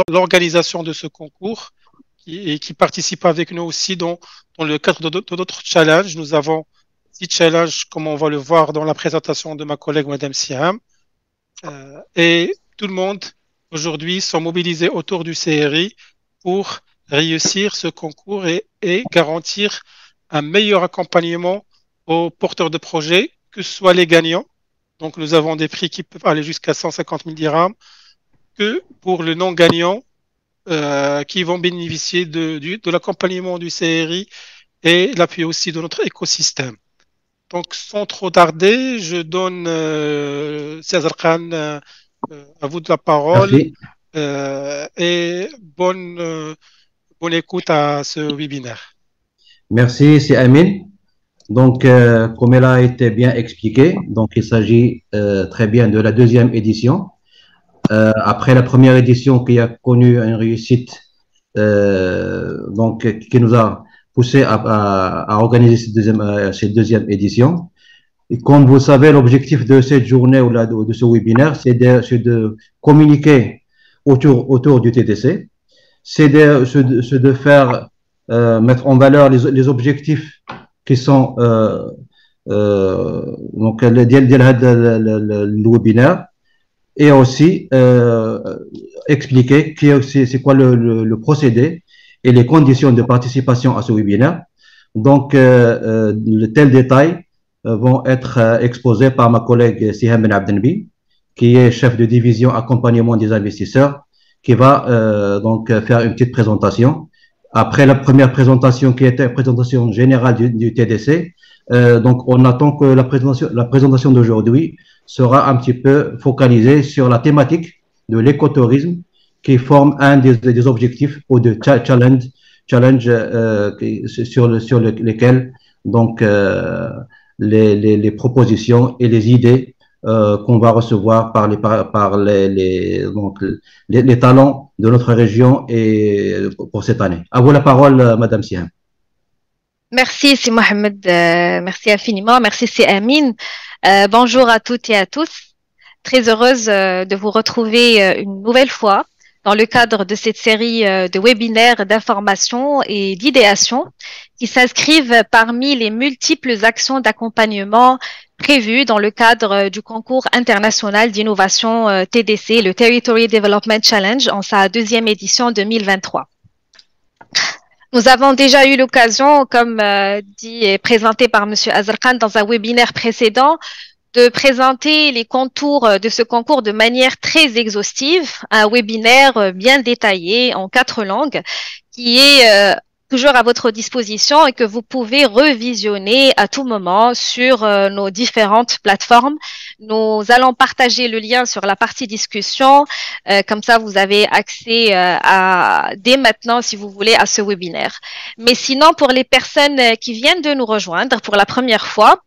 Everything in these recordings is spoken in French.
l'organisation de ce concours et qui participent avec nous aussi dans le cadre de notre challenge. Nous avons 6 challenges, comme on va le voir dans la présentation de ma collègue Madame Siam. Et tout le monde aujourd'hui sont mobilisés autour du CRI pour réussir ce concours et garantir un meilleur accompagnement aux porteurs de projets, que ce soit les gagnants. Donc nous avons des prix qui peuvent aller jusqu'à 150 000 dirhams, que pour le non-gagnant qui vont bénéficier de l'accompagnement du CRI et l'appui aussi de notre écosystème. Donc, sans trop tarder, je donne César Khan à vous de la parole Merci. et bonne écoute à ce webinaire. Merci, c'est Amin. Donc, comme elle a été bien expliqué, donc il s'agit très bien de la deuxième édition. Après la première édition qui a connu une réussite, donc qui nous a poussé à organiser cette deuxième édition. Et comme vous savez, l'objectif de cette journée ou de ce webinaire, c'est de communiquer autour du TTC, c'est de faire mettre en valeur les objectifs qui sont donc le webinaire, et aussi expliquer c'est quoi le procédé et les conditions de participation à ce webinaire. Donc, tels détails vont être exposés par ma collègue Siham Ben Abdenbi, qui est chef de division accompagnement des investisseurs, qui va donc faire une petite présentation. Après la première présentation, qui était une présentation générale du TDC, donc on attend que la présentation d'aujourd'hui sera un petit peu focalisée sur la thématique de l'écotourisme, qui forme un des objectifs ou de challenge sur lesquels donc les propositions et les idées qu'on va recevoir par les talents de notre région et pour cette année. À vous la parole, Madame Siam. Merci, c'est Mohamed. Merci infiniment. Merci, c'est Amin. Bonjour à toutes et à tous. Très heureuse de vous retrouver une nouvelle fois dans le cadre de cette série de webinaires d'information et d'idéation qui s'inscrivent parmi les multiples actions d'accompagnement prévues dans le cadre du concours international d'innovation TDC, le Territory Development Challenge, en sa deuxième édition 2023. Nous avons déjà eu l'occasion, comme dit et présenté par M. Azarkan dans un webinaire précédent, de présenter les contours de ce concours de manière très exhaustive, un webinaire bien détaillé en 4 langues qui est toujours à votre disposition et que vous pouvez revisionner à tout moment sur nos différentes plateformes. Nous allons partager le lien sur la partie discussion, comme ça vous avez accès dès maintenant, si vous voulez, à ce webinaire. Mais sinon, pour les personnes qui viennent de nous rejoindre pour la première fois,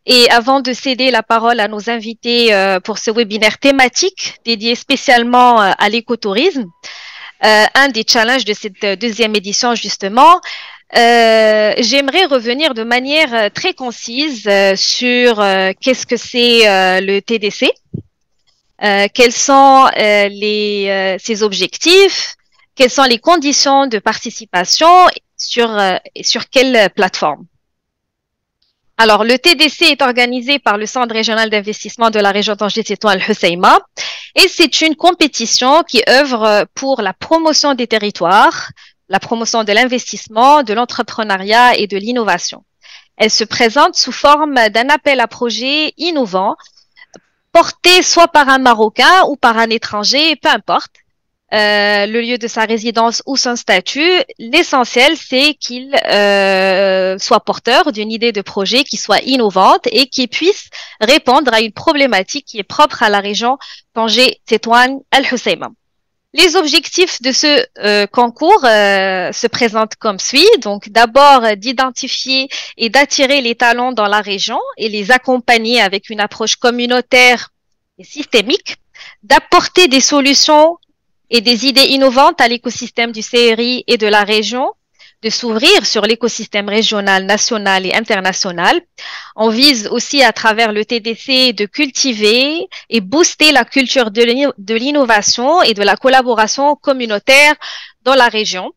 et avant de céder la parole à nos invités pour ce webinaire thématique dédié spécialement à l'écotourisme, un des challenges de cette deuxième édition justement, j'aimerais revenir de manière très concise sur qu'est-ce que c'est le TDC, quels sont ses objectifs, quelles sont les conditions de participation, sur quelle plateforme. Alors, le TDC est organisé par le Centre régional d'investissement de la région Tanger-Tétouan Al-Hoceima et c'est une compétition qui œuvre pour la promotion des territoires, la promotion de l'investissement, de l'entrepreneuriat et de l'innovation. Elle se présente sous forme d'un appel à projets innovants porté soit par un Marocain ou par un étranger, peu importe. Le lieu de sa résidence ou son statut, l'essentiel c'est qu'il soit porteur d'une idée de projet qui soit innovante et qui puisse répondre à une problématique qui est propre à la région Tanger-Tétouan Al-Hoceima. Les objectifs de ce concours se présentent comme suit. Donc d'abord d'identifier et d'attirer les talents dans la région et les accompagner avec une approche communautaire et systémique, d'apporter des solutions et des idées innovantes à l'écosystème du CRI et de la région de s'ouvrir sur l'écosystème régional, national et international. On vise aussi à travers le TDC de cultiver et booster la culture de l'innovation et de la collaboration communautaire dans la région.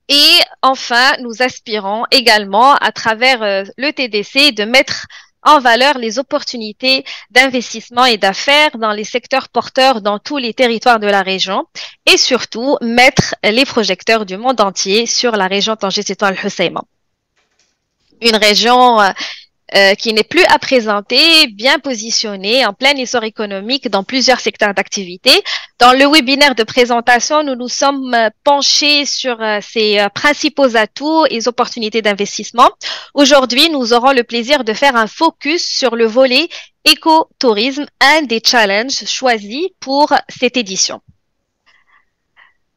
Et enfin, nous aspirons également à travers le TDC de mettre en valeur les opportunités d'investissement et d'affaires dans les secteurs porteurs dans tous les territoires de la région et surtout mettre les projecteurs du monde entier sur la région Tanger-Tétouan Al-Hoceima. Une région qui n'est plus à présenter, bien positionnée, en plein essor économique dans plusieurs secteurs d'activité. Dans le webinaire de présentation, nous nous sommes penchés sur ses principaux atouts et opportunités d'investissement. Aujourd'hui, nous aurons le plaisir de faire un focus sur le volet écotourisme, un des challenges choisis pour cette édition.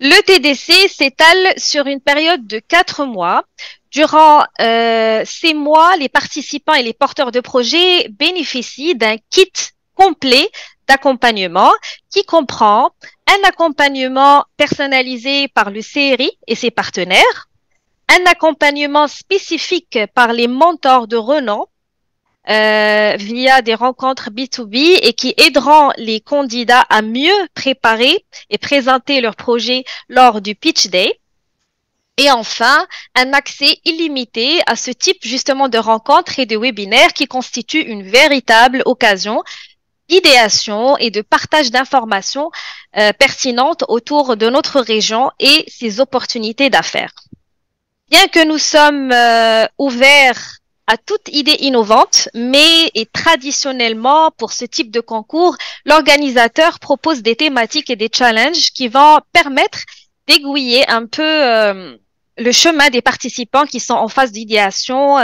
Le TDC s'étale sur une période de 4 mois. Durant ces mois, les participants et les porteurs de projets bénéficient d'un kit complet d'accompagnement qui comprend un accompagnement personnalisé par le CRI et ses partenaires, un accompagnement spécifique par les mentors de renom via des rencontres B2B et qui aideront les candidats à mieux préparer et présenter leurs projets lors du Pitch Day. Et enfin, un accès illimité à ce type justement de rencontres et de webinaires qui constituent une véritable occasion d'idéation et de partage d'informations pertinentes autour de notre région et ses opportunités d'affaires. Bien que nous sommes ouverts à toute idée innovante, mais et traditionnellement, pour ce type de concours, l'organisateur propose des thématiques et des challenges qui vont permettre d'aiguiller un peu le chemin des participants qui sont en phase d'idéation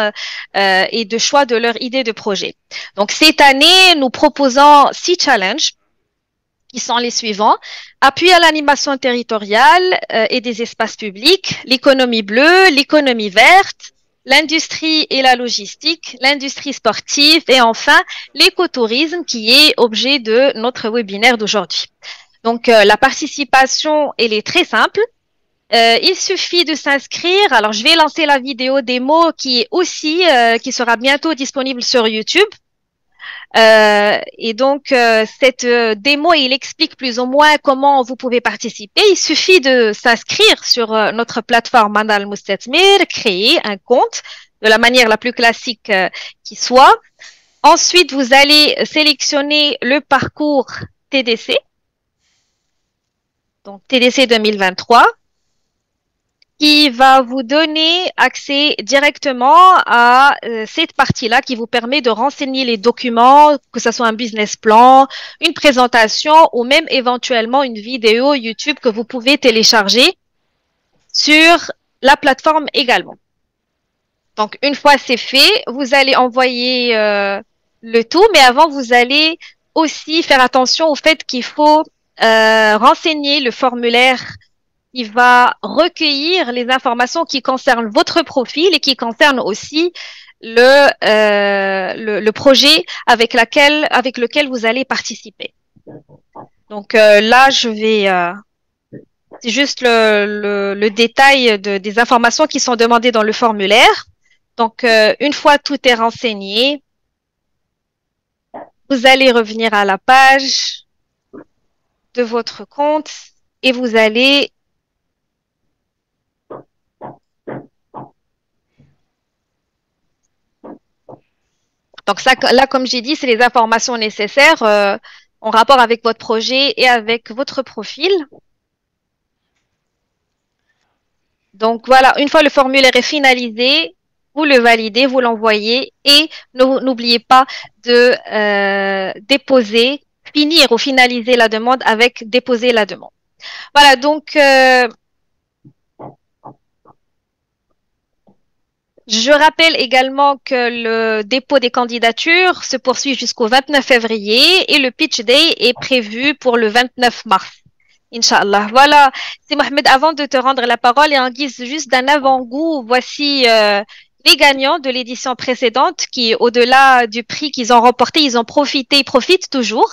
et de choix de leur idée de projet. Donc, cette année, nous proposons 6 challenges qui sont les suivants. Appui à l'animation territoriale et des espaces publics, l'économie bleue, l'économie verte, l'industrie et la logistique, l'industrie sportive et enfin l'écotourisme qui est objet de notre webinaire d'aujourd'hui. Donc, la participation, elle est très simple. Il suffit de s'inscrire. Alors, je vais lancer la vidéo démo qui est aussi, qui sera bientôt disponible sur YouTube. Et donc, cette démo, il explique plus ou moins comment vous pouvez participer. Il suffit de s'inscrire sur notre plateforme Mandal Moustetmir, créer un compte de la manière la plus classique qui soit. Ensuite, vous allez sélectionner le parcours TDC. Donc, TDC 2023. Qui va vous donner accès directement à cette partie-là qui vous permet de renseigner les documents, que ce soit un business plan, une présentation ou même éventuellement une vidéo YouTube que vous pouvez télécharger sur la plateforme également. Donc, une fois c'est fait, vous allez envoyer le tout, mais avant, vous allez aussi faire attention au fait qu'il faut renseigner le formulaire qui va recueillir les informations qui concernent votre profil et qui concernent aussi le projet avec lequel vous allez participer. Donc là, je vais... c'est juste le détail des informations qui sont demandées dans le formulaire. Donc, une fois tout est renseigné, vous allez revenir à la page de votre compte et vous allez donc ça, là, comme j'ai dit, c'est les informations nécessaires en rapport avec votre projet et avec votre profil. Donc voilà, une fois le formulaire est finalisé, vous le validez, vous l'envoyez et n'oubliez pas de finir ou finaliser la demande avec déposer la demande. Voilà, donc je rappelle également que le dépôt des candidatures se poursuit jusqu'au 29 février et le pitch day est prévu pour le 29 mars. Inch'Allah. Voilà, c'est Mohamed, avant de te rendre la parole et en guise juste d'un avant-goût, voici les gagnants de l'édition précédente qui, au-delà du prix qu'ils ont remporté, ils profitent toujours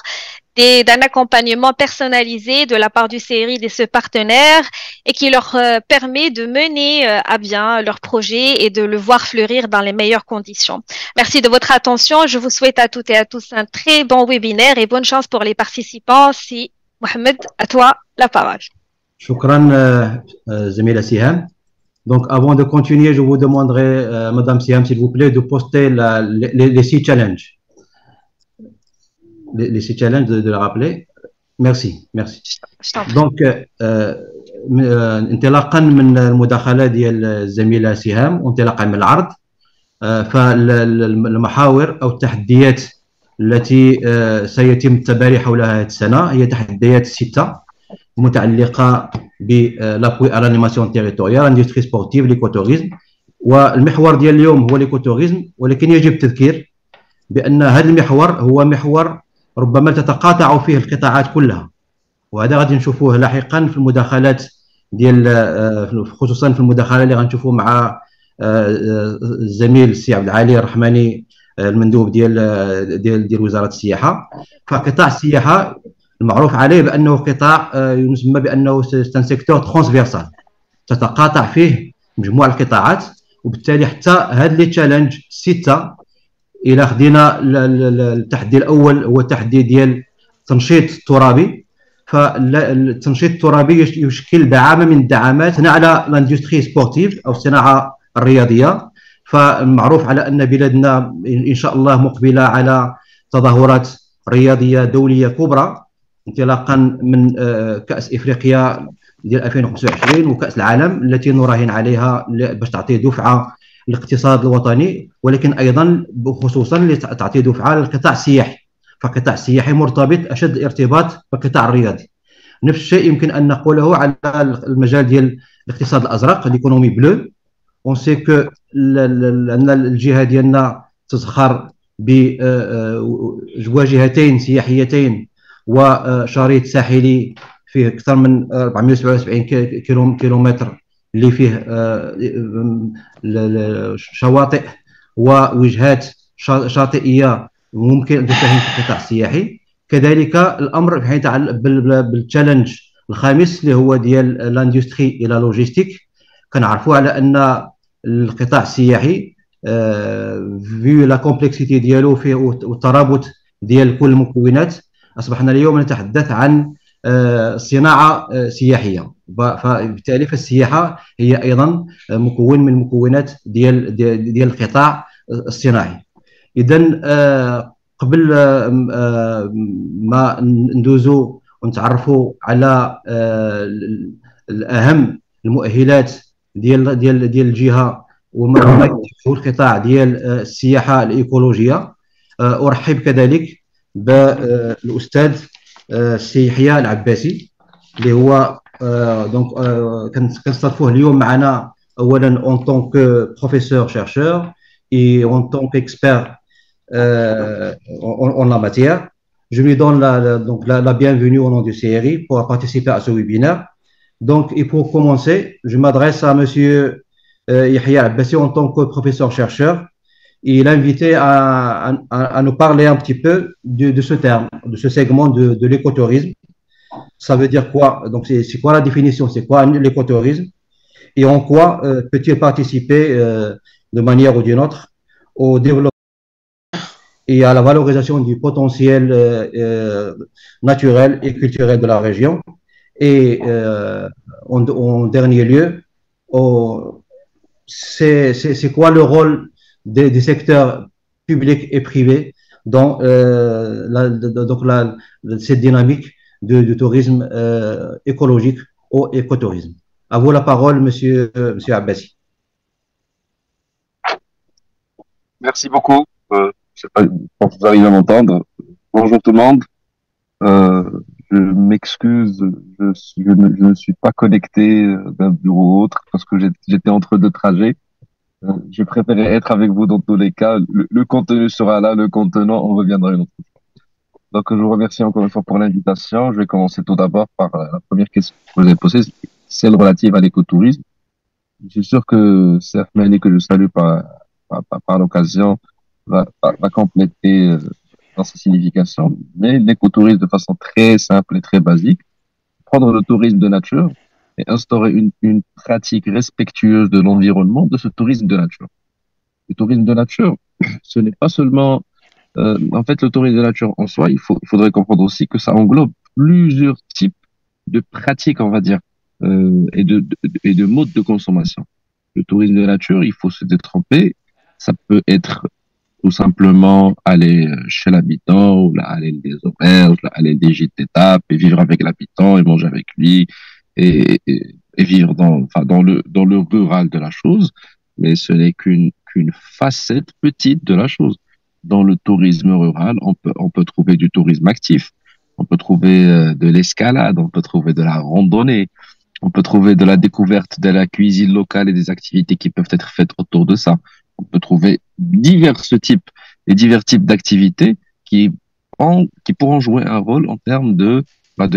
d'un accompagnement personnalisé de la part du CERI et de ce partenaire et qui leur permet de mener à bien leur projet et de le voir fleurir dans les meilleures conditions. Merci de votre attention. Je vous souhaite à toutes et à tous un très bon webinaire et bonne chance pour les participants. Si Mohamed, à toi la parole. Shukran, Zemila Siham. Donc, avant de continuer, je vous demanderai, Madame Siham, s'il vous plaît, de poster les 6 challenges. Les 6 challenges, de la rappeler. Merci, merci. Donc, انطلاقا من المداخلة ديال الزميلة سهام وانطلاقا من العرض، فالمحاور أو التحديات التي سيتم التباري حولها هذه السنة هي تحديات 6 متعلقة بالابوي على l'animation territoriale, industrie sportive, l'écotourisme. والمحور ديال اليوم هو l'écotourisme، ولكن يجب التذكير بأن هذا المحور هو محور ربما تتقاطع فيه القطاعات كلها، وهذا غادي نشوفوه لاحقا في المداخلات ديال خصوصا في المداخله اللي غنشوفوا مع الزميل السي عبد العالي الرحماني المندوب ديال وزاره السياحه. فقطاع السياحه المعروف عليه بانه قطاع يسمى بانه سان سيكتور ترانسفيرسال، تتقاطع فيه مجموعه القطاعات، وبالتالي حتى هاد لي تشالنج 6 الى خدينا التحدي الاول هو التحدي ديال التنشيط الترابي. فالتنشيط الترابي يشكل دعامه من الدعامات على لاندستري سبورتيف او الصناعه الرياضيه. فالمعروف على ان بلادنا ان شاء الله مقبله على تظاهرات رياضيه دوليه كبرى، انطلاقا من كاس افريقيا ديال 2025 وكاس العالم التي نراهن عليها باش تعطي دفعه للاقتصاد الوطني، ولكن ايضا خصوصا تعطي دفعه للقطاع السياحي. فالقطاع السياحي مرتبط اشد الارتباط بالقطاع الرياضي. نفس الشيء يمكن ان نقوله على المجال ديال الاقتصاد الازرق، ليكونومي بلو. اون سي كو ان الجهه ديالنا تزخر بواجهتين سياحيتين وشريط ساحلي فيه اكثر من 477 كيلومتر اللي فيه شواطئ ووجهات شاطئيه ممكن ان تساهم في القطاع السياحي. كذلك الامر في يتعلق بالتشالنج الخامس اللي هو ديال لاندستري الى لوجيستيك. كنعرفوا على ان القطاع السياحي فيو لا كومبلكسيتي ديالو فيه والترابط ديال كل المكونات، اصبحنا اليوم نتحدث عن صناعه سياحيه. فبالتالي فالسياحه هي ايضا مكون من المكونات ديال القطاع الصناعي. اذا قبل ما ندوزو ونتعرفوا على الاهم المؤهلات ديال الجهه وما يكتشفه القطاع ديال السياحه الايكولوجيه، ارحب كذلك بالاستاذ السي يحيى العباسي اللي هو دونك كنستضيفوه اليوم معنا اولا اون طونك بروفيسور شيرشور et en tant qu'expert en la matière. Je lui donne la bienvenue au nom du CRI pour participer à ce webinaire. Donc, et pour commencer, je m'adresse à monsieur Yahya Abbassi en tant que professeur-chercheur. Il est invité à nous parler un petit peu de ce terme, de ce segment de l'écotourisme. Ça veut dire quoi? Donc, c'est quoi la définition? C'est quoi l'écotourisme? Et en quoi peut-il participer de manière ou d'une autre au développement et à la valorisation du potentiel naturel et culturel de la région. Et en dernier lieu, c'est quoi le rôle des secteurs publics et privés dans cette dynamique de tourisme écologique ou écotourisme. À vous la parole, monsieur Abbassi. Merci beaucoup. Je pense que vous arrivez à m'entendre. Bonjour tout le monde. Je m'excuse, je ne suis pas connecté d'un bureau ou autre parce que j'étais entre deux trajets. Je préférais être avec vous dans tous les cas. Le contenu sera là, le contenant, on reviendra une autre fois. Donc je vous remercie encore une fois pour l'invitation. Je vais commencer tout d'abord par la première question que vous avez posée, celle relative à l'écotourisme. Je suis sûr que Serf Mali, que je salue par l'occasion, va compléter dans sa signification, mais l'écotourisme de façon très simple et très basique, prendre le tourisme de nature et instaurer une pratique respectueuse de l'environnement de ce tourisme de nature. Le tourisme de nature, ce n'est pas seulement, en fait, le tourisme de nature en soi, il faudrait comprendre aussi que ça englobe plusieurs types de pratiques, on va dire, et de modes de consommation. Le tourisme de nature, il faut se détromper. Ça peut être tout simplement aller chez l'habitant, ou là, aller des auberges, là, aller des gîtes d'étape et vivre avec l'habitant et manger avec lui et vivre dans le rural de la chose. Mais ce n'est qu'une facette petite de la chose. Dans le tourisme rural, on peut trouver du tourisme actif. On peut trouver de l'escalade, on peut trouver de la randonnée, on peut trouver de la découverte de la cuisine locale et des activités qui peuvent être faites autour de ça. On peut trouver divers types d'activités qui pourront jouer un rôle en termes de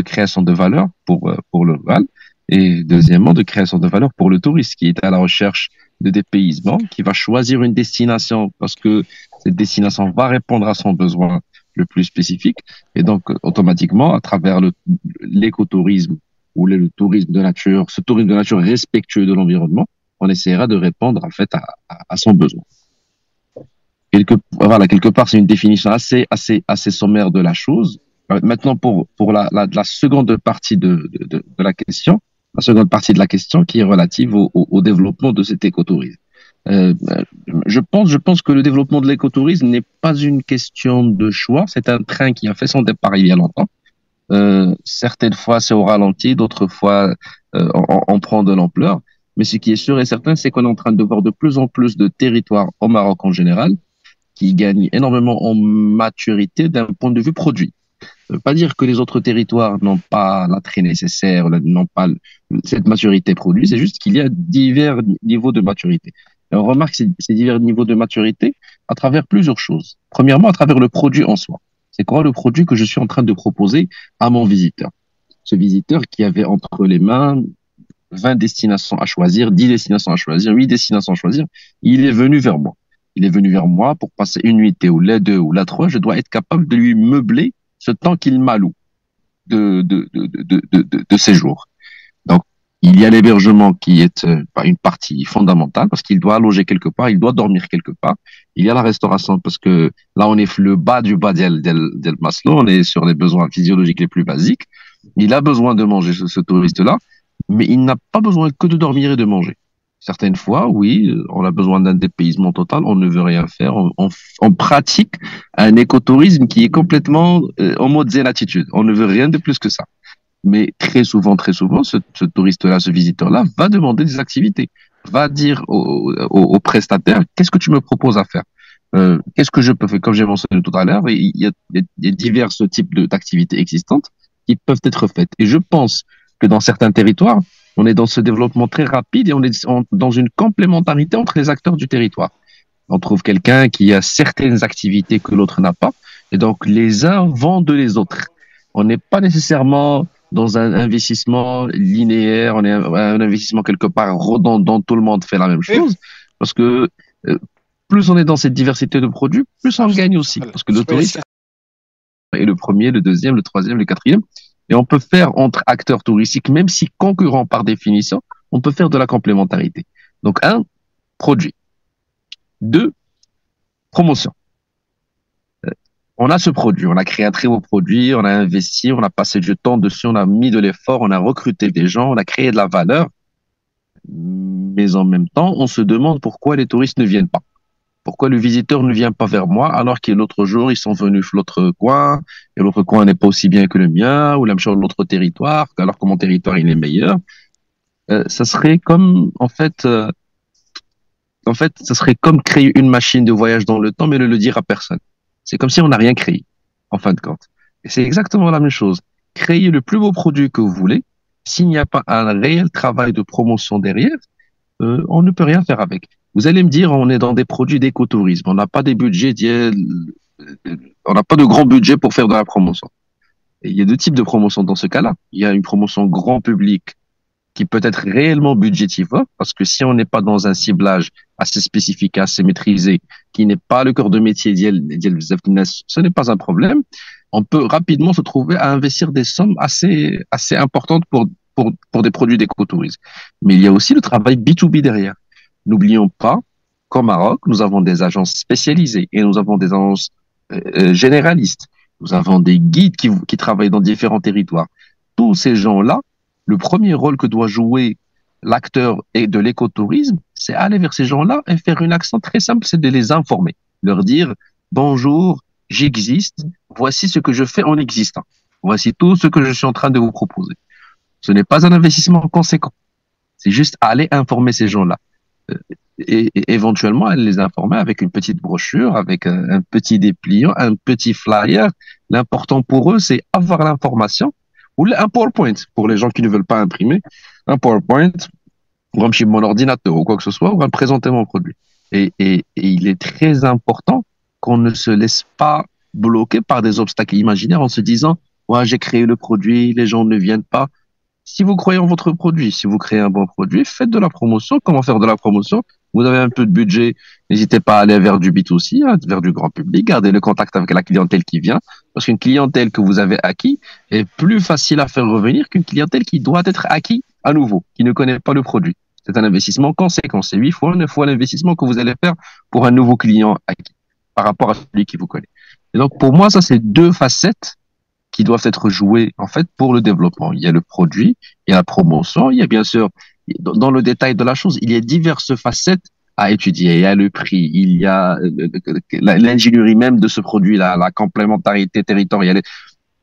création de valeur pour le rural et deuxièmement de création de valeur pour le touriste qui est à la recherche de dépaysement, qui va choisir une destination parce que cette destination va répondre à son besoin le plus spécifique et donc automatiquement à travers l'écotourisme ou le tourisme de nature, ce tourisme de nature respectueux de l'environnement, on essaiera de répondre en fait à son besoin. Quelque part, c'est une définition assez sommaire de la chose. Maintenant, pour la seconde partie de la question, la seconde partie de la question qui est relative au développement de cet écotourisme. Je pense que le développement de l'écotourisme n'est pas une question de choix. C'est un train qui a fait son départ il y a longtemps. Certaines fois, c'est au ralenti, d'autres fois, on prend de l'ampleur. Mais ce qui est sûr et certain, c'est qu'on est en train de voir de plus en plus de territoires au Maroc en général qui gagnent énormément en maturité d'un point de vue produit. Ça veut pas dire que les autres territoires n'ont pas l'attrait nécessaire, n'ont pas cette maturité produit, c'est juste qu'il y a divers niveaux de maturité. Et on remarque ces divers niveaux de maturité à travers plusieurs choses. Premièrement, à travers le produit en soi. C'est quoi le produit que je suis en train de proposer à mon visiteur? Ce visiteur qui avait entre les mains 20 destinations à choisir, 10 destinations à choisir, 8 destinations à choisir, il est venu vers moi. Il est venu vers moi pour passer une nuitée ou la deux ou la trois. Je dois être capable de lui meubler ce temps qu'il m'alloue de séjour. Donc, il y a l'hébergement qui est une partie fondamentale parce qu'il doit loger quelque part, il doit dormir quelque part. Il y a la restauration parce que là, on est le bas du bas del Maslow, on est sur les besoins physiologiques les plus basiques. Il a besoin de manger, ce touriste-là, mais il n'a pas besoin que de dormir et de manger. Certaines fois, oui, on a besoin d'un dépaysement total, on ne veut rien faire, on pratique un écotourisme qui est complètement en mode zen attitude. On ne veut rien de plus que ça. Mais très souvent, ce touriste-là, ce visiteur-là, va demander des activités, va dire au prestataire, qu'est-ce que tu me proposes à faire? Qu'est-ce que je peux faire? Comme j'ai mentionné tout à l'heure, il y a divers types d'activités existantes qui peuvent être faites. Et je pense que dans certains territoires, on est dans ce développement très rapide et on est dans une complémentarité entre les acteurs du territoire. On trouve quelqu'un qui a certaines activités que l'autre n'a pas, et donc les uns vendent les autres. On n'est pas nécessairement dans un investissement linéaire, on est un investissement quelque part redondant, tout le monde fait la même chose, parce que plus on est dans cette diversité de produits, plus on gagne aussi, parce que le tourisme est le premier, le deuxième, le troisième, le quatrième. Et on peut faire entre acteurs touristiques, même si concurrents par définition, on peut faire de la complémentarité. Donc, un, produit. Deux, promotion. On a ce produit, on a créé un très beau produit, on a investi, on a passé du temps dessus, on a mis de l'effort, on a recruté des gens, on a créé de la valeur. Mais en même temps, on se demande pourquoi les touristes ne viennent pas. Pourquoi le visiteur ne vient pas vers moi alors que l'autre jour, ils sont venus de l'autre coin et l'autre coin n'est pas aussi bien que le mien ou la même chose de l'autre territoire, alors que mon territoire, il est meilleur. Ça serait comme, ça serait comme créer une machine de voyage dans le temps, mais ne le dire à personne. C'est comme si on n'a rien créé, en fin de compte. Et c'est exactement la même chose. Créez le plus beau produit que vous voulez. S'il n'y a pas un réel travail de promotion derrière, on ne peut rien faire avec. Vous allez me dire, on est dans des produits d'écotourisme. On n'a pas des budgets, on n'a pas de grand budget pour faire de la promotion. Et il y a deux types de promotion dans ce cas-là. Il y a une promotion grand public qui peut être réellement budgétivore, parce que si on n'est pas dans un ciblage assez spécifique, assez maîtrisé, qui n'est pas le cœur de métier ce n'est pas un problème. On peut rapidement se trouver à investir des sommes assez importantes pour des produits d'écotourisme. Mais il y a aussi le travail B2B derrière. N'oublions pas qu'au Maroc, nous avons des agences spécialisées et nous avons des agences généralistes. Nous avons des guides qui travaillent dans différents territoires. Tous ces gens-là, le premier rôle que doit jouer l'acteur de l'écotourisme, c'est aller vers ces gens-là et faire une action très simple, c'est de les informer. Leur dire, bonjour, j'existe, voici ce que je fais en existant. Voici tout ce que je suis en train de vous proposer. Ce n'est pas un investissement conséquent. C'est juste aller informer ces gens-là. Et éventuellement, aller les informer avec une petite brochure, avec un petit dépliant, un petit flyer. L'important pour eux, c'est avoir l'information ou un PowerPoint pour les gens qui ne veulent pas imprimer. Un PowerPoint, ou un mon ordinateur ou quoi que ce soit, ou va présenter mon produit. Et il est très important qu'on ne se laisse pas bloquer par des obstacles imaginaires en se disant, ouais, j'ai créé le produit, les gens ne viennent pas. Si vous croyez en votre produit, si vous créez un bon produit, faites de la promotion. Comment faire de la promotion? Vous avez un peu de budget, n'hésitez pas à aller vers du B2C, hein, vers du grand public, gardez le contact avec la clientèle qui vient, parce qu'une clientèle que vous avez acquis est plus facile à faire revenir qu'une clientèle qui doit être acquis à nouveau, qui ne connaît pas le produit. C'est un investissement conséquent, c'est 8 fois, 9 fois l'investissement que vous allez faire pour un nouveau client acquis par rapport à celui qui vous connaît. Et donc, pour moi, ça, c'est deux facettes qui doivent être jouées, en fait, pour le développement. Il y a le produit, il y a la promotion, il y a bien sûr, dans le détail de la chose, il y a diverses facettes à étudier. Il y a le prix, il y a l'ingénierie même de ce produit-là, la complémentarité territoriale.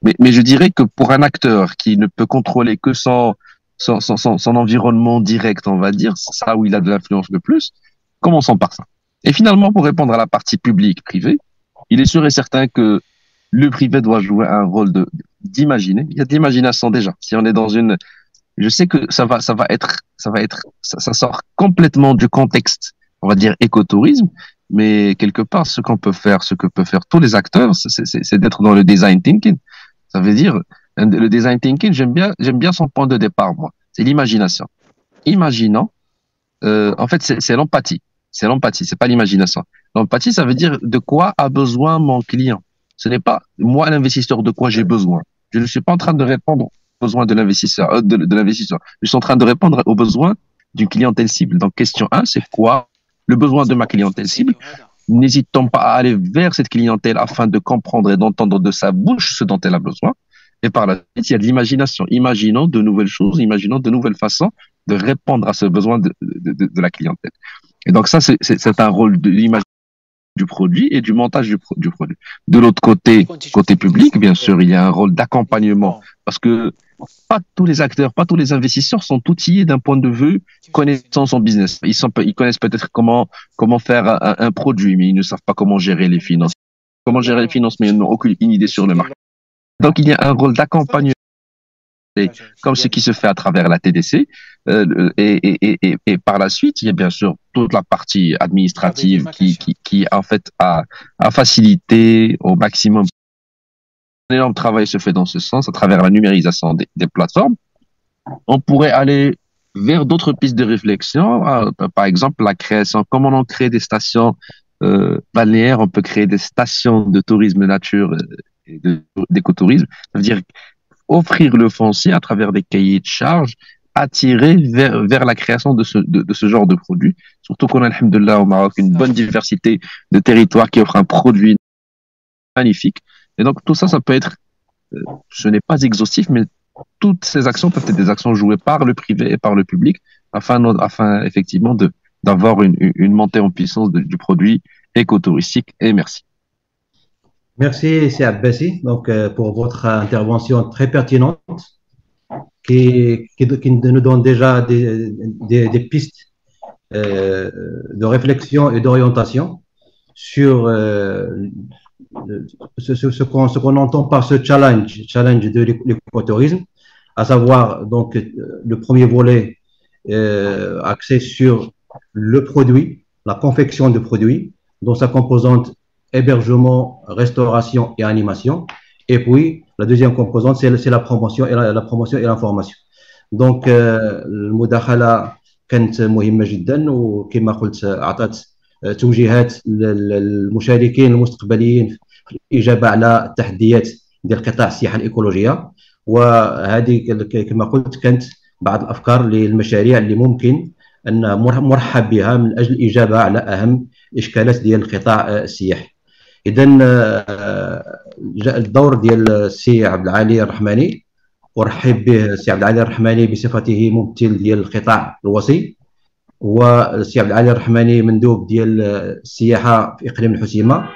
Mais je dirais que pour un acteur qui ne peut contrôler que son environnement direct, on va dire, c'est ça où il a de l'influence le plus, commençons par ça. Et finalement, pour répondre à la partie publique-privée, il est sûr et certain que le privé doit jouer un rôle d'imaginer. Il y a de l'imagination déjà. Si on est dans une, je sais que ça sort complètement du contexte, on va dire écotourisme, mais quelque part, ce que peuvent faire tous les acteurs, c'est d'être dans le design thinking. Ça veut dire, le design thinking, j'aime bien son point de départ, moi. C'est l'imagination. Imaginant, en fait, c'est l'empathie. C'est l'empathie, c'est pas l'imagination. L'empathie, ça veut dire de quoi a besoin mon client. Ce n'est pas moi l'investisseur de quoi j'ai besoin. Je ne suis pas en train de répondre aux besoins de l'investisseur, de l'investisseur. Je suis en train de répondre aux besoins d'une clientèle cible. Donc, question 1, c'est quoi le besoin de ma clientèle cible? N'hésitons pas à aller vers cette clientèle afin de comprendre et d'entendre de sa bouche ce dont elle a besoin. Et par la suite, il y a de l'imagination. Imaginons de nouvelles choses, imaginons de nouvelles façons de répondre à ce besoin de la clientèle. Et donc ça, c'est un rôle de l'image du produit et du montage du produit. De l'autre côté public, bien sûr, il y a un rôle d'accompagnement parce que pas tous les acteurs, pas tous les investisseurs sont outillés d'un point de vue connaissant son business. Ils connaissent peut-être comment faire un produit, mais ils ne savent pas comment gérer les finances. Comment gérer les finances, mais ils n'ont aucune idée sur le marché. Donc, il y a un rôle d'accompagnement, comme ce qui se fait à travers la TDC. Et par la suite, il y a bien sûr toute la partie administrative qui en fait, a facilité au maximum. Un énorme travail se fait dans ce sens à travers la numérisation des plateformes. On pourrait aller vers d'autres pistes de réflexion, par exemple la création, comment on crée des stations balnéaires, on peut créer des stations de tourisme nature et d'écotourisme. Ça veut dire offrir le foncier à travers des cahiers de charges, attirer vers la création de ce genre de produit. Surtout qu'on a, alhamdoulilah, au Maroc, une bonne diversité de territoires qui offrent un produit magnifique. Et donc, tout ça, ça peut être, ce n'est pas exhaustif, mais toutes ces actions peuvent être des actions jouées par le privé et par le public afin effectivement d'avoir une montée en puissance du produit écotouristique. Et merci. Merci, c'est Abbassi, donc, pour votre intervention très pertinente qui nous donne déjà des pistes de réflexion et d'orientation sur ce qu'on entend par ce challenge de l'écotourisme, à savoir donc le premier volet axé sur le produit, la confection de produits, dans sa composante hébergement, restauration et animation. Et puis, la deuxième composante, c'est la promotion et l'information. دونك المداخله كانت مهمه جدا، وكما قلت اعطت توجيهات للمشاركين المستقبليين في الاجابه على التحديات ديال قطاع السياحه الايكولوجيه. وهذه كما قلت كانت بعض الافكار للمشاريع اللي ممكن ان مرحب بها من اجل الاجابه على اهم الاشكالات ديال القطاع السياحي. اذا جاء الدور ديال السي عبد العالي الرحماني، ارحب به السي عبد العالي الرحماني بصفته ممثل ديال القطاع الوصي، والسي عبد العالي الرحماني مندوب ديال السياحه في اقليم الحسيمه.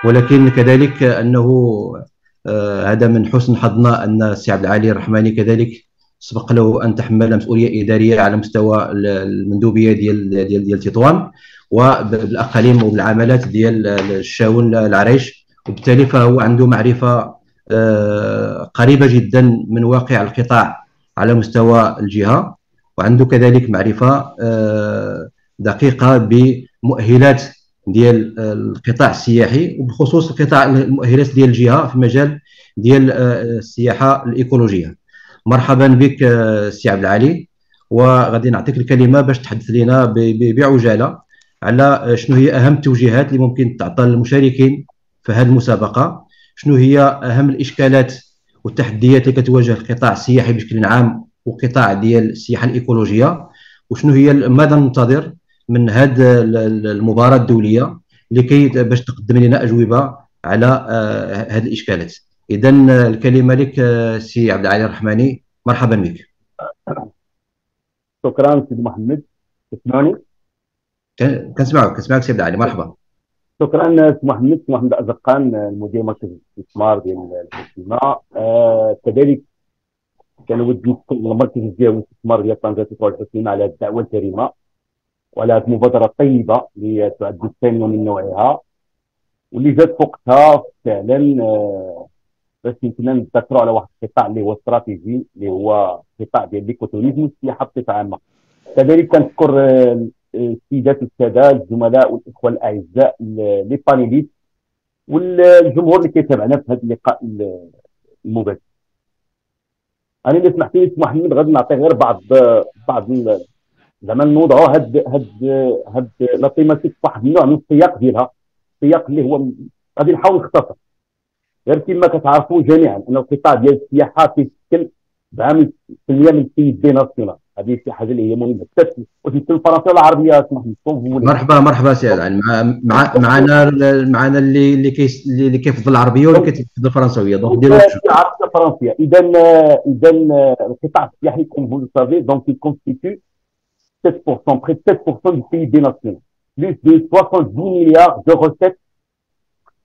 ولكن كذلك انه هذا من حسن حظنا ان السي عبد العالي الرحماني كذلك سبق له ان تحمل مسؤوليه اداريه على مستوى المندوبيه ديال تطوان وبالاقاليم وبالعملات ديال الشاون العريش، وبالتالي فهو عنده معرفه قريبه جدا من واقع القطاع على مستوى الجهه، وعنده كذلك معرفه دقيقه بمؤهلات ديال القطاع السياحي، وبخصوص القطاع المؤهلات ديال الجهه في مجال ديال السياحه الايكولوجيه. مرحبا بك سي عبد العالي، وغادي نعطيك الكلمه باش تحدث لنا بعجاله على شنو هي اهم التوجيهات اللي ممكن تعطى للمشاركين في هذه المسابقه، شنو هي اهم الاشكالات والتحديات اللي كتواجه القطاع السياحي بشكل عام وقطاع ديال السياحه الايكولوجيه، وشنو هي ماذا ننتظر من هذه المباراه الدوليه لكي باش تقدم لنا اجوبه على هذه الاشكالات. اذا الكلمه لك سي عبد العالي الرحماني، مرحبا بك. شكرا سيدي محمد. تسمعني؟ كنسمعك سي عبد العالي، مرحبا. شكرا سي محمد ازقان، المدير مركز الاستثمار ديال الحكومه. كذلك كان ودي نشكر المركز ديال الاستثمار ديال طنجة والحكومه على الدعوه الكريمه وعلى هذه المبادره الطيبه اللي تعد الثانيه من نوعها، واللي جات وقتها فعلا باش يمكننا نتذكروا على واحد القطاع اللي هو استراتيجي، اللي هو القطاع ديال ليكوتوريزم والسياحه بصفه عامه. كذلك كنشكر السيدات والساده الزملاء والاخوه الاعزاء لي بانيليست والجمهور اللي كيتابعنا في هذا اللقاء المباشر. انا اللي سمحتي لي محمد غادي نعطي غير بعض زعما نوضعوا هاد لا تيماتيك واحد النوع من السياق ديالها، السياق اللي هو غادي نحاول نختصر. غير كما كتعرفوا جميعا ان القطاع ديال السياحه كيشكل بعامل 100% من البي دي ناسيونال، هذه شي حاجه اللي هي مهمه بزاف. وفي الفرنسيه والعربيه مرحبا سي عبد. معنا اللي كيفضل العربيه واللي كيفضل الفرنسويه، دونك ديروا العربيه الفرنسيه. اذا القطاع السياحي كوم فو لو سافي دونك كونستيتيو 7%, près de 7% du PIB national, plus de 70 milliards de recettes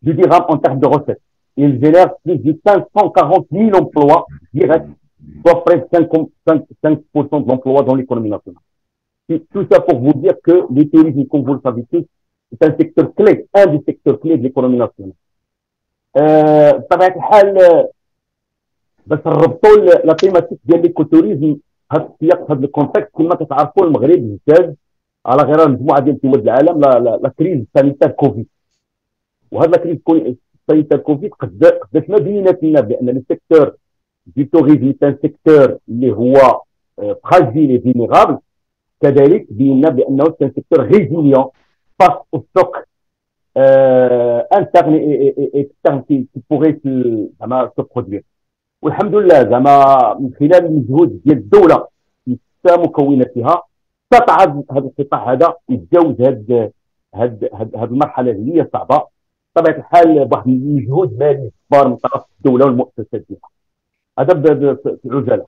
du dirham en termes de recettes. Il génère plus de 540 000 emplois directs, soit près de 5% de l'emploi dans l'économie nationale. Tout ça pour vous dire que le tourisme, comme vous le savez tous, est un secteur clé, un des secteurs clés de l'économie nationale. بطبيعة الحال باش نربطوا لا تيماتيك ديال ليكوتوريزم هذا السياق، هذا الكونتكست. كما كتعرفوا المغرب اجتاز على غرار مجموعه ديال دول العالم لا كريز سانيتير كوفيد، وهذا لا كريز سانيتير كوفيد قداش ما بينت لنا بان السيكتور دي توريزم ان سيكتور اللي هو فراجيل اي فينيرابل، كذلك بينا بانه سان سيكتور ريزيليون فاس او ستوك انترن اي اكسترن كي بوغي زعما سو برودوير. والحمد لله زعما من خلال المجهود ديال الدوله في مكوناتها استطاع هذا القطاع هذا يتجاوز هذه المرحله اللي هي صعبه بطبيعه الحال بواحد المجهود مالي كبار من طرف الدوله والمؤسسات ديالها. هذا في العجاله.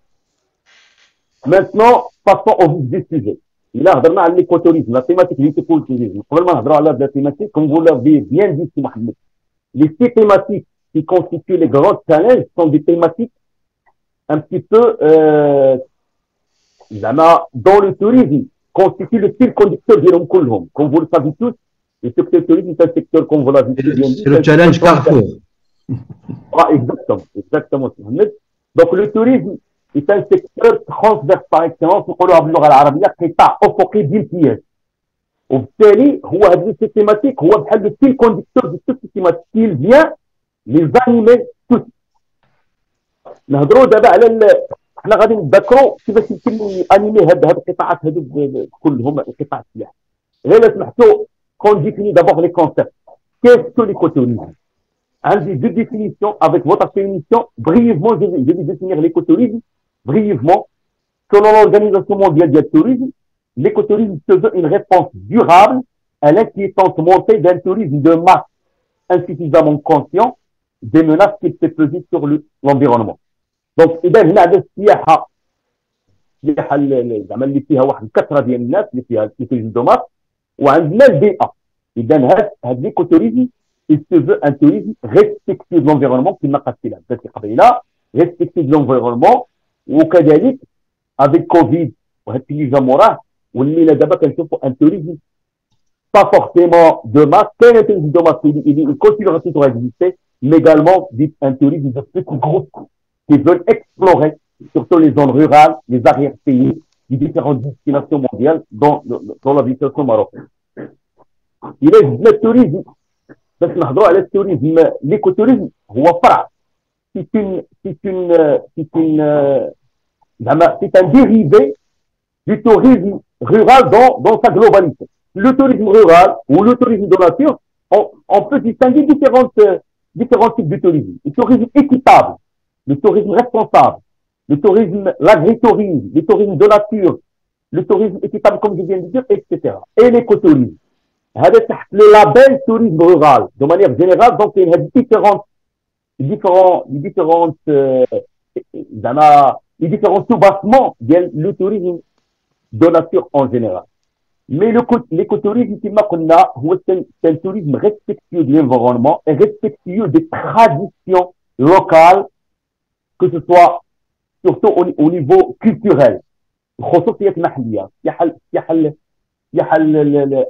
Maintenant, passons au vif du sujet. Il a هضرنا على l'écotourisme, la thématique du l'écotourisme. قبل ما نهضروا على la thématique, comme vous l'avez bien dit, c'est Mohamed. Les 6 thématiques qui constituent les grands challenges sont des thématiques un petit peu dans le tourisme, constituent le fil conducteur ديالهم كلهم. Comme vous le savez tous, le secteur tourisme est un secteur, comme vous l'avez bien dit, c'est le challenge Carrefour. Ah, exactement, Mohamed. Donc le tourisme est un secteur transverse par excellence، نقولوها باللغه العربيه قطاع افقي بامتياز. وبالتالي هو هذه السيستيماتيك هو بحال لو فيل كونديكتور دو سو سيستيماتيك كي فيان لي زانيمي توت. نهضروا دابا على حنا غادي نتذكروا كيفاش يمكن انيمي هاد القطاعات هادو كلهم القطاع السياحي. غير لا سمحتوا كون ديفيني دابور لي كونسيبت. Qu'est-ce que l'écotourisme? J'ai deux définitions avec votre permission. Brièvement, je vais définir l'écotourisme. Brièvement, selon l'Organisation mondiale du tourisme, l'écotourisme se veut une réponse durable à l'inquiétante montée d'un tourisme de masse insuffisamment conscient des menaces qu'il fait peser sur l'environnement. Donc, إذا هنا عندنا السياحة زعما اللي فيها واحد الكثرة ديال الناس اللي فيها التوريزم دو ماس، وعندنا البيئة. إذا هاد l'écotourisme il se veut un tourisme respectueux de l'environnement كما قالت العباس قبيله، respectueux de l'environnement. وكذلك avec كوفيد وهاد اللي جا موراه ولينا دابا كنشوفوا ان tourisme pas forcément de masse. Quel est un tourisme de masse? Il continuera toujours à exister, mais également un tourisme de petits groupes qui veulent explorer surtout les zones rurales, les arrière-pays, les différentes destinations mondiales dans la situation marocaine. Il est le tourisme. باش نهضروا على التوريزم، l'écotourisme هو فرع. C'est un dérivé du tourisme rural dans sa globalité. Le tourisme rural ou le tourisme de nature, on peut distinguer différents types de tourisme. Le tourisme équitable, le tourisme responsable, le tourisme, l'agritourisme, le tourisme de nature, le tourisme équitable comme je viens de dire, etc. Et l'écotourisme. هذا تحت le label tourisme rural de manière générale. Donc il y a différents sous-bassements du tourisme de nature en général. Mais l'écotourisme كما قلنا هو c'est un tourisme respectueux de l'environnement et respectueux des traditions locales, que ce soit surtout au niveau culturel. الخصوصيات المحلية،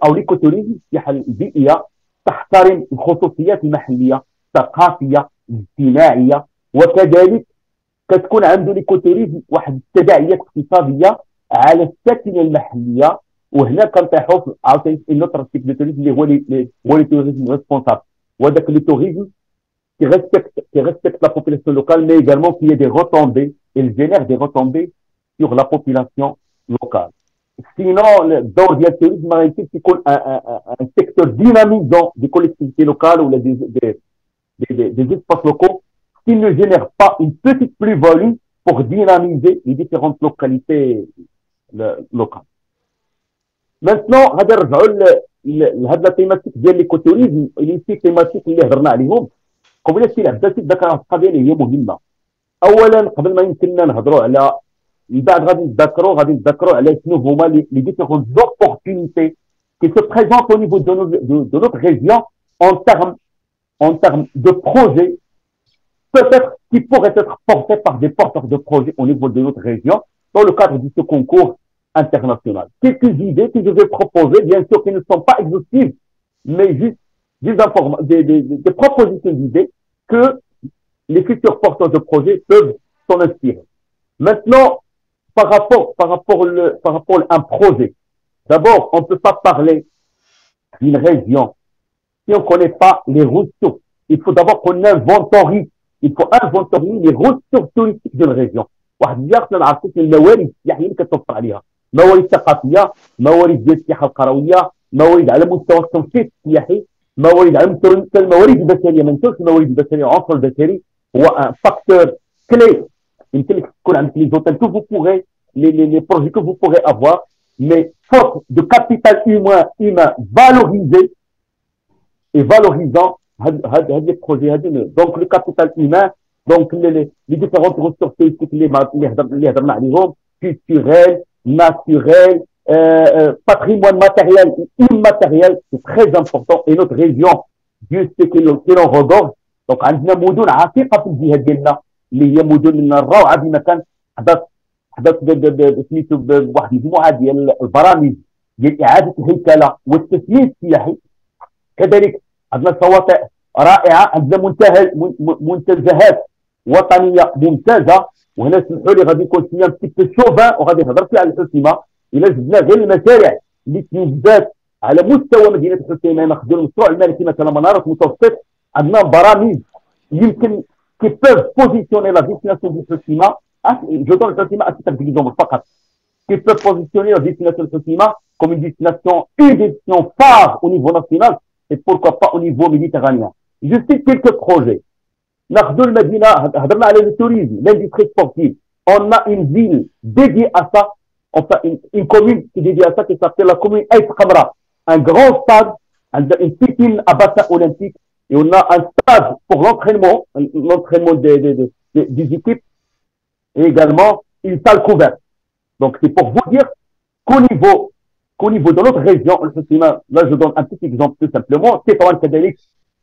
أو l'écotourisme السياحة البيئية تحترم الخصوصيات المحلية الثقافية الاجتماعية، وكذلك كتكون عنده l'écotourisme واحد التداعيات اقتصادية على الساكنة المحلية. وهنا كنطيحوا عاوتاني النوتر تيب دو توريزم اللي هو لي توريزم ريسبونسابل، وهذاك لي توريزم qui respecte la population locale, mais également qui a des retombées, il génère des retombées sur la population locale. Sinon, dans le tourisme maritime, c'est un secteur dynamisant des collectivités locales ou des espaces locaux qui ne génèrent pas une petite plus-value pour dynamiser les différentes localités locales. Maintenant, هذا نرجعوا لهاد لا تيماتيك ديال ليكوتوريزم اللي في تيماتيك اللي هضرنا عليهم. قبيله السي العباسي ذكر واحد القضيه اللي هي مهمه. اولا قبل ما يمكننا نهضروا على من بعد غادي نتذكروا على شنو هما لي ديفيرونت زوبورتونيتي qui se présentent au niveau de notre région en termes de projets, peut-être qui pourraient être portés par des porteurs de projets au niveau de notre région dans le cadre de ce concours international. Quelques idées que je vais proposer, bien sûr, qui ne sont pas exhaustives, mais juste des propositions d'idées que les futurs porteurs de projets peuvent s'en inspirer. Maintenant, par rapport à un projet, d'abord, on ne peut pas parler d'une région si on ne connaît pas les ressources. Il faut d'abord qu'on inventorie. Il faut inventorier les ressources touristiques d'une région. واحد الجهه نعرفوا الموارد السياحيه اللي كتوفر عليها، موارد ثقافيه، موارد ديال السياحه القرويه، موارد على مستوى التنشيط السياحي، موارد على مستوى الموارد البشريه. ما ننساوش الموارد البشريه، العنصر البشري هو ان فاكتور كلي. يمكن لك تكون عندك لي زوتيل que vous pourrez les projets que vous pourrez avoir, mais faute de capital humain valorisé et valorisant هاد les projets هادو. donc le capital humain, donc les différentes ressources touristiques اللي هضرنا عليهم، culturel, naturel, patrimoine matériel et immatériel, c'est très important. Et notre région, Dieu sait que l'on regorge. donc عندنا مدن عتيقه في الجهه ديالنا اللي هي مدن الروعه بمكان. حدث سميتو بواحد المجموعه ديال البرامج ديال اعاده الهيكله والتسيير السياحي. كذلك عندنا شواطئ رائعه، عندنا منتزهات وطنيه ممتازه. وهنا اسمحوا لي غادي يكون شويه بتيك شوفان وغادي نهضر فيها على الحسيمه. الا جبنا غير المشاريع اللي توجدات على مستوى مدينه الحسيمه، ناخذوا المشروع الملكي مثلا مناره متوسط، عندنا برامج يمكن كي بوف بوزيسيوني لا ديستيناسيون ديال الحسيمه Je donne le Hoceima à titre d'exemple, qui peut positionner la destination de Hoceima comme une destination phare au niveau national et pourquoi pas au niveau méditerranéen. Je cite quelques projets. ناخذوا المدينه هضرنا على التوريزم l'industrie sportive. On a une ville dédiée à ça, enfin une commune qui est dédiée à ça qui s'appelle la commune Aït Khamra. Un grand stade, une piscine à bassin olympique et on a un stade pour l'entraînement des équipes et également une salle couverte. Donc c'est pour vous dire qu'au niveau de notre région, là je donne un petit exemple tout simplement, c'est pas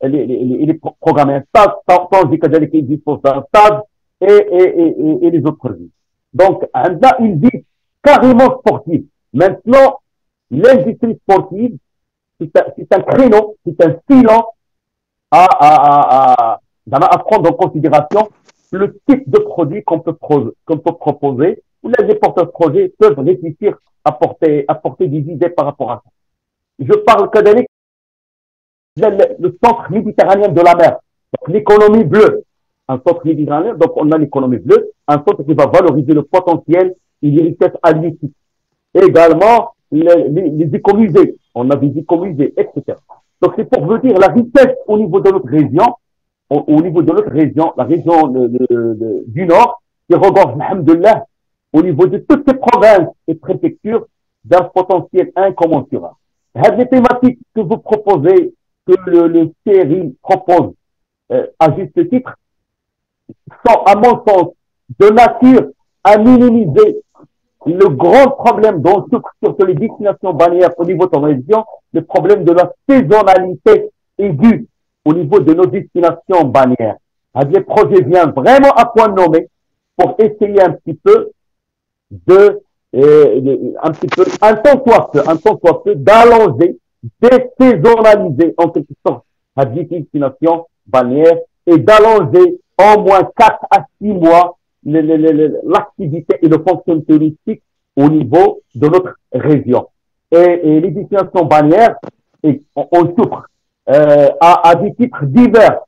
il est programmé un stade, Tangier Kadalik dispose d'un stade et les autres villes. Donc, on a une ville carrément sportive. Maintenant, l'industrie sportive, c'est un créneau, c'est un filon à prendre en considération le type de produit qu'on peut proposer, ou les porteurs de projets peuvent réfléchir, apporter des idées par rapport à ça. Je parle Kadalik, le centre méditerranéen de la mer, donc l'économie bleue, un centre méditerranéen, donc on a l'économie bleue, un centre qui va valoriser le potentiel et les richesses halieutiques. Et également les écomusées, on a des écomusées, etc. Donc c'est pour vous dire la richesse au niveau de notre région, la région du Nord, qui regorge, alhamdoulilah, au niveau de toutes ces provinces et préfectures, d'un potentiel incommensurable. Les thématiques que vous proposez, que le CRI propose à juste titre, sont, à mon sens, de nature à minimiser le grand problème dont surtout les destinations balnéaires au niveau de notre région, le problème de la saisonnalité aiguë au niveau de nos destinations balnéaires. Les projets viennent vraiment à point nommé pour essayer un petit peu un temps soit peu, d'allonger, désaisonnaliser en quelque sorte la destination balnéaire et d'allonger au moins 4 à 6 mois l'activité et le fonctionnement touristique au niveau de notre région. Et les destinations balnéaires, on souffre à des titres divers.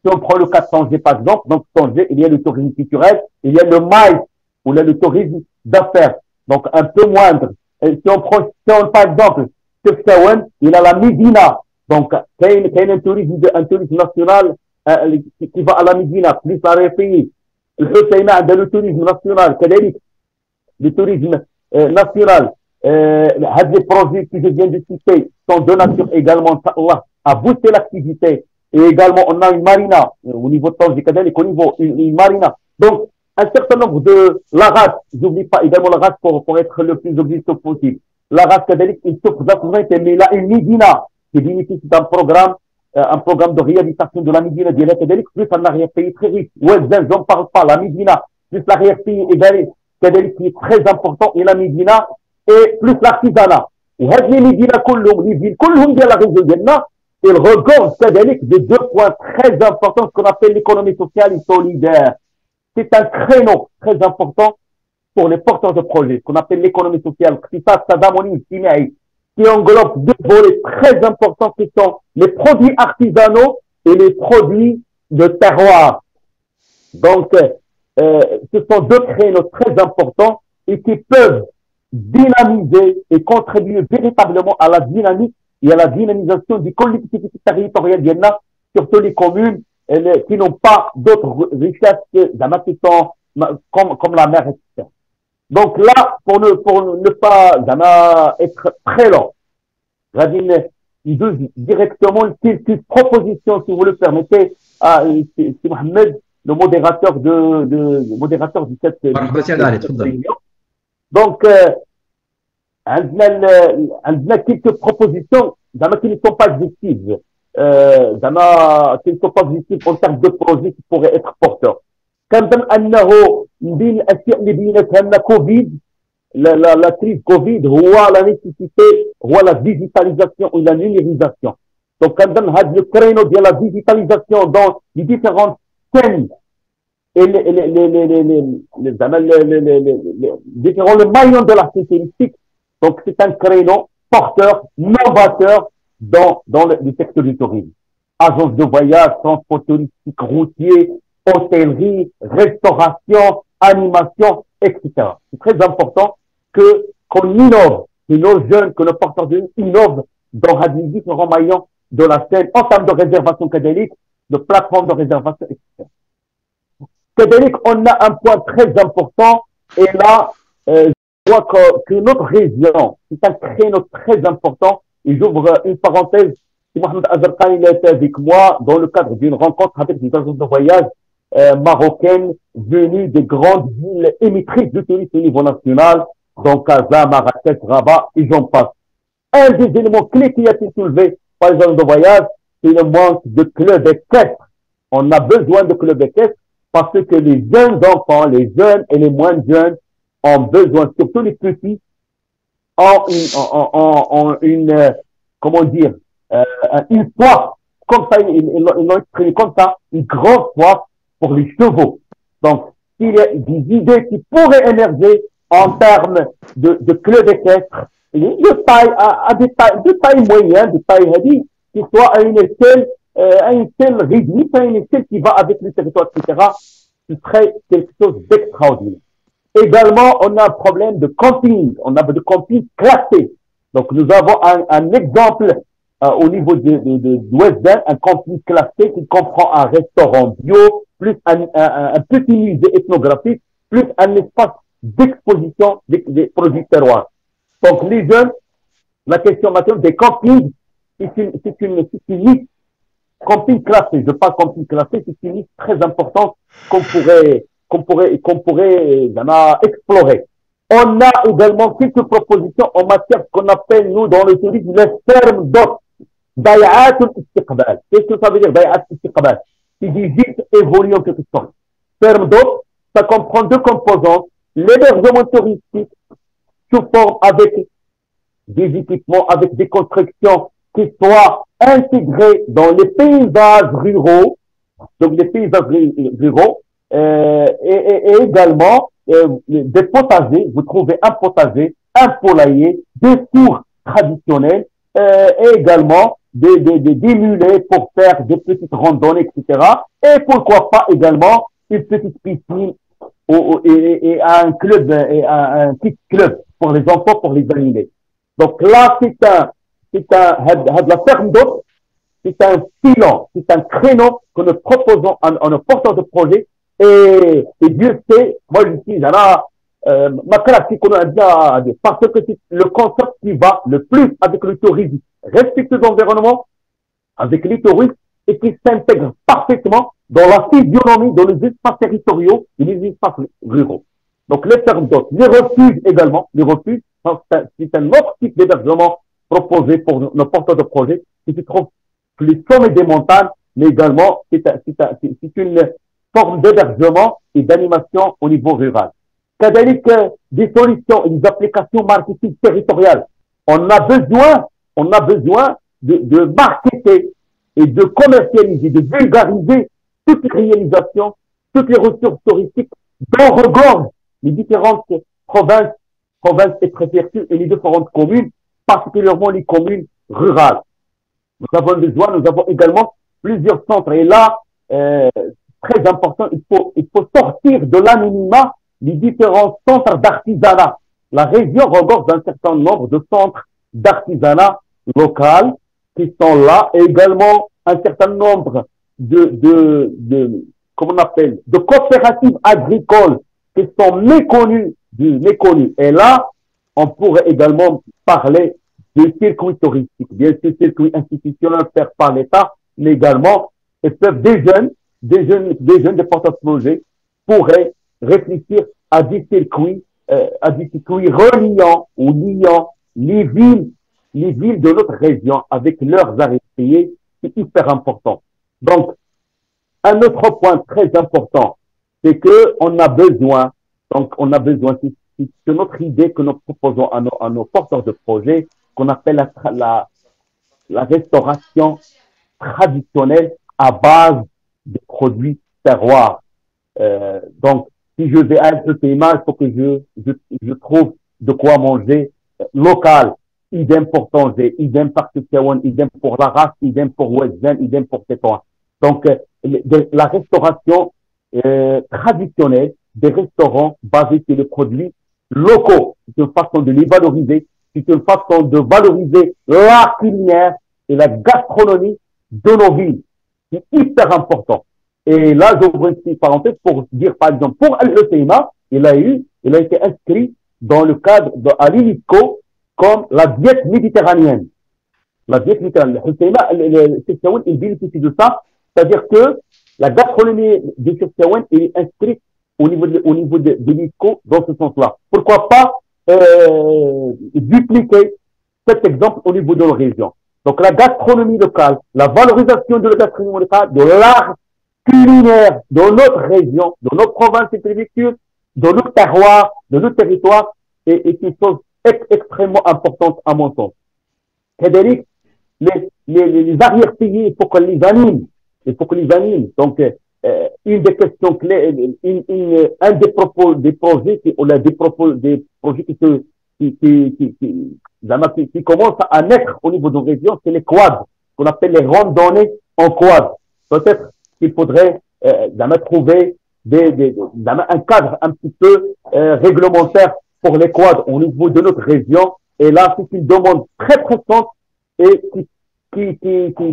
Si on prend le cas de Tanger par exemple, donc Tanger, il y a le tourisme culturel, il y a le maïs, ou là le tourisme d'affaires, donc un peu moindre. Et si on prend par exemple Tefsaouen, il a la Médina, donc il y a un tourisme national qui va à la Médina, plus l'arrière-pays. Le a le tourisme national, le tourisme national, les projets que je viens de citer sont de nature également à booster l'activité. Et également, on a une marina au niveau de Tanger Kadalik, au niveau une marina. Donc, un certain nombre de la race, j'oublie pas également la race pour être le plus objectif possible. La race Kadalik, il souffre d'activité, mais il a une Médina qui bénéficie d'un programme de réhabilitation de la Médina de Kadalik, plus un arrière-pays très riche. Ouezzen, j'en parle pas, la Médina, plus l'arrière-pays Kadalik qui est très important, et la Médina, et plus l'artisanat. Et les Médina, les villes, de la région d'Enna, il regorge Kadalik de 2 points très importants, ce qu'on appelle l'économie sociale et solidaire. C'est un créneau très important pour les porteurs de projets, qu'on appelle l'économie sociale, qui englobe 2 volets très importants qui sont les produits artisanaux et les produits de terroir. Donc, ce sont 2 créneaux très importants et qui peuvent dynamiser et contribuer véritablement à la dynamique et à la dynamisation du collectivité territoriale d'Yenna, surtout les communes qui n'ont pas d'autres richesses comme la mer, etc. Donc là, pour ne pas être très long, directement quelques propositions, si vous le permettez, à Mohamed, le modérateur de cette réunion. Donc, on a quelques propositions qui ne sont pas exhaustives. Qui ne sont pas visibles en termes de projets qui pourraient être porteurs. Quand la crise Covid, la nécessité, la digitalisation et la numérisation. Donc, quand on a le créneau de la digitalisation dans les différentes thèmes et les maillons de la touristique, donc c'est un créneau porteur, novateur, dans le secteur du tourisme. Agence de voyage, transport touristique routier, hôtellerie, restauration, animation, etc. C'est très important qu'on innove, que nos jeunes, que nos porteurs de innovent dans les différents maillons de la scène en termes de réservation cadélique, de plateforme de réservation, etc. Cadélique, on a un point très important et là, je vois que notre région, c'est un créneau très important et j'ouvre une parenthèse. Mohamed Azarkani était avec moi dans le cadre d'une rencontre avec des agences de voyage marocaines venues des grandes villes émettrices du tourisme au niveau national, donc Casa, Marrakech, Rabat, et j'en passe. Un des éléments clés qui a été soulevé par les agences de voyage, c'est le manque de clubs équestres. On a besoin de clubs équestres parce que les jeunes enfants, les jeunes et les moins jeunes ont besoin, surtout les petits, ont une comment dire, une soif, comme ça, ils l'ont exprimé comme ça, une grande soif pour les chevaux. Donc, il y a des idées qui pourraient émerger en termes de clubs équestres, de taille moyenne, de taille réduite, qui soit à une échelle réduite, à une échelle qui va avec le territoire, etc. Ce serait quelque chose d'extraordinaire. Également, on a un problème de camping. On a de camping classé. Donc, nous avons un exemple au niveau de Ouest-End, un camping classé qui comprend un restaurant bio, plus un petit musée ethnographique, plus un espace d'exposition des produits terroirs. Donc, les jeunes, la question maintenant des campings, c'est une liste. Camping classé, je parle camping classé, c'est une liste très importante qu'on pourrait explorer. On a également quelques propositions en matière qu'on appelle, nous, dans le tourisme, les fermes d'hôtes. Bay'at al-istiqbal. Qu'est-ce que ça veut dire, Bay'at al-istiqbal? C'est des gîtes évolués en quelque sorte. Ferme d'hôtes, ça comprend deux composantes. L'hébergement touristique, sous forme avec des équipements, avec des constructions qui soient intégrées dans les paysages ruraux, donc les paysages ruraux, et également des potagers. Vous trouvez un potager, un poulailler, des fours traditionnels, et également des mulets pour faire des petites randonnées, etc. Et pourquoi pas également une petite piscine et un club, un petit club pour les enfants, pour les animés. Donc là, la ferme d'hôtes, c'est un filon, c'est un créneau que nous proposons à nos porteurs de projet. Et Dieu sait, moi je suis là, ma classe qu'on a dit, parce que c'est le concept qui va le plus avec le tourisme respectueux de l'environnement, avec les touristes, et qui s'intègre parfaitement dans la physionomie, dans les espaces territoriaux et les espaces ruraux. Donc les fermes d'hôtes, les refuges également, les refuges, c'est un autre type d'hébergement proposé pour nos porteurs de projet, qui se trouve sur les sommets des montagnes, mais également c'est une forme d'hébergement et d'animation au niveau rural. C'est-à-dire que des solutions et des applications marketing territoriales. On a besoin de marketer et de commercialiser, de vulgariser toutes les réalisations, toutes les ressources touristiques dont regorgent les différentes provinces et préfectures et les différentes communes, particulièrement les communes rurales. Nous avons également plusieurs centres. Et là, très important, il faut sortir de l'anonymat les différents centres d'artisanat. La région regorge d'un certain nombre de centres d'artisanat local qui sont là, et également un certain nombre comment on appelle, de coopératives agricoles qui sont méconnues. Et là, on pourrait également parler de circuits touristiques, bien sûr, circuits institutionnels faits par l'État, mais également, et peuvent des jeunes porteurs de projets pourraient réfléchir à des circuits reliant ou liant les villes de notre région avec leurs arrêtés. C'est hyper important. Donc, un autre point très important, c'est que on a besoin, c'est notre idée que nous proposons à nos porteurs de projets, qu'on appelle la restauration traditionnelle à base de produits terroirs. Donc, si je vais à un il faut que je trouve de quoi manger local. Idem pour Tanger, idem pour Tiawan, idem pour la race, idem pour Ouezzen, idem pour Tétouan. Donc, la restauration traditionnelle des restaurants basés sur les produits locaux. C'est une façon de les valoriser, c'est une façon de valoriser l'art culinaire et la gastronomie de nos villes. C'est hyper important. Et là, j'ouvre une petite parenthèse pour dire, par exemple, pour l'ECMA, il a été inscrit dans le cadre à l'UNESCO comme la diète méditerranéenne. La diète méditerranéenne. Le Chefchaouen, il bénéficie de ça. C'est-à-dire que la gastronomie du Chefchaouen est inscrite au niveau de l'UNESCO dans ce sens-là. Pourquoi pas dupliquer cet exemple au niveau de nos régions. Donc la gastronomie locale, la valorisation de la gastronomie locale, de l'art culinaire de notre région, de notre province et préfectures, de notre terroir, de notre territoire, est une chose extrêmement importante à mon sens. C'est-à-dire, les arrière-pays, il faut qu'on les anime. Il faut qu'on les anime. Donc, une des questions clés, un des propos des projets, des projets qui commencent à naître au niveau de nos régions, c'est les quads, qu'on appelle les randonnées en quad. Peut-être qu'il faudrait trouver un cadre un petit peu réglementaire pour les quads au niveau de notre région. Et là, c'est une demande très pressante et qui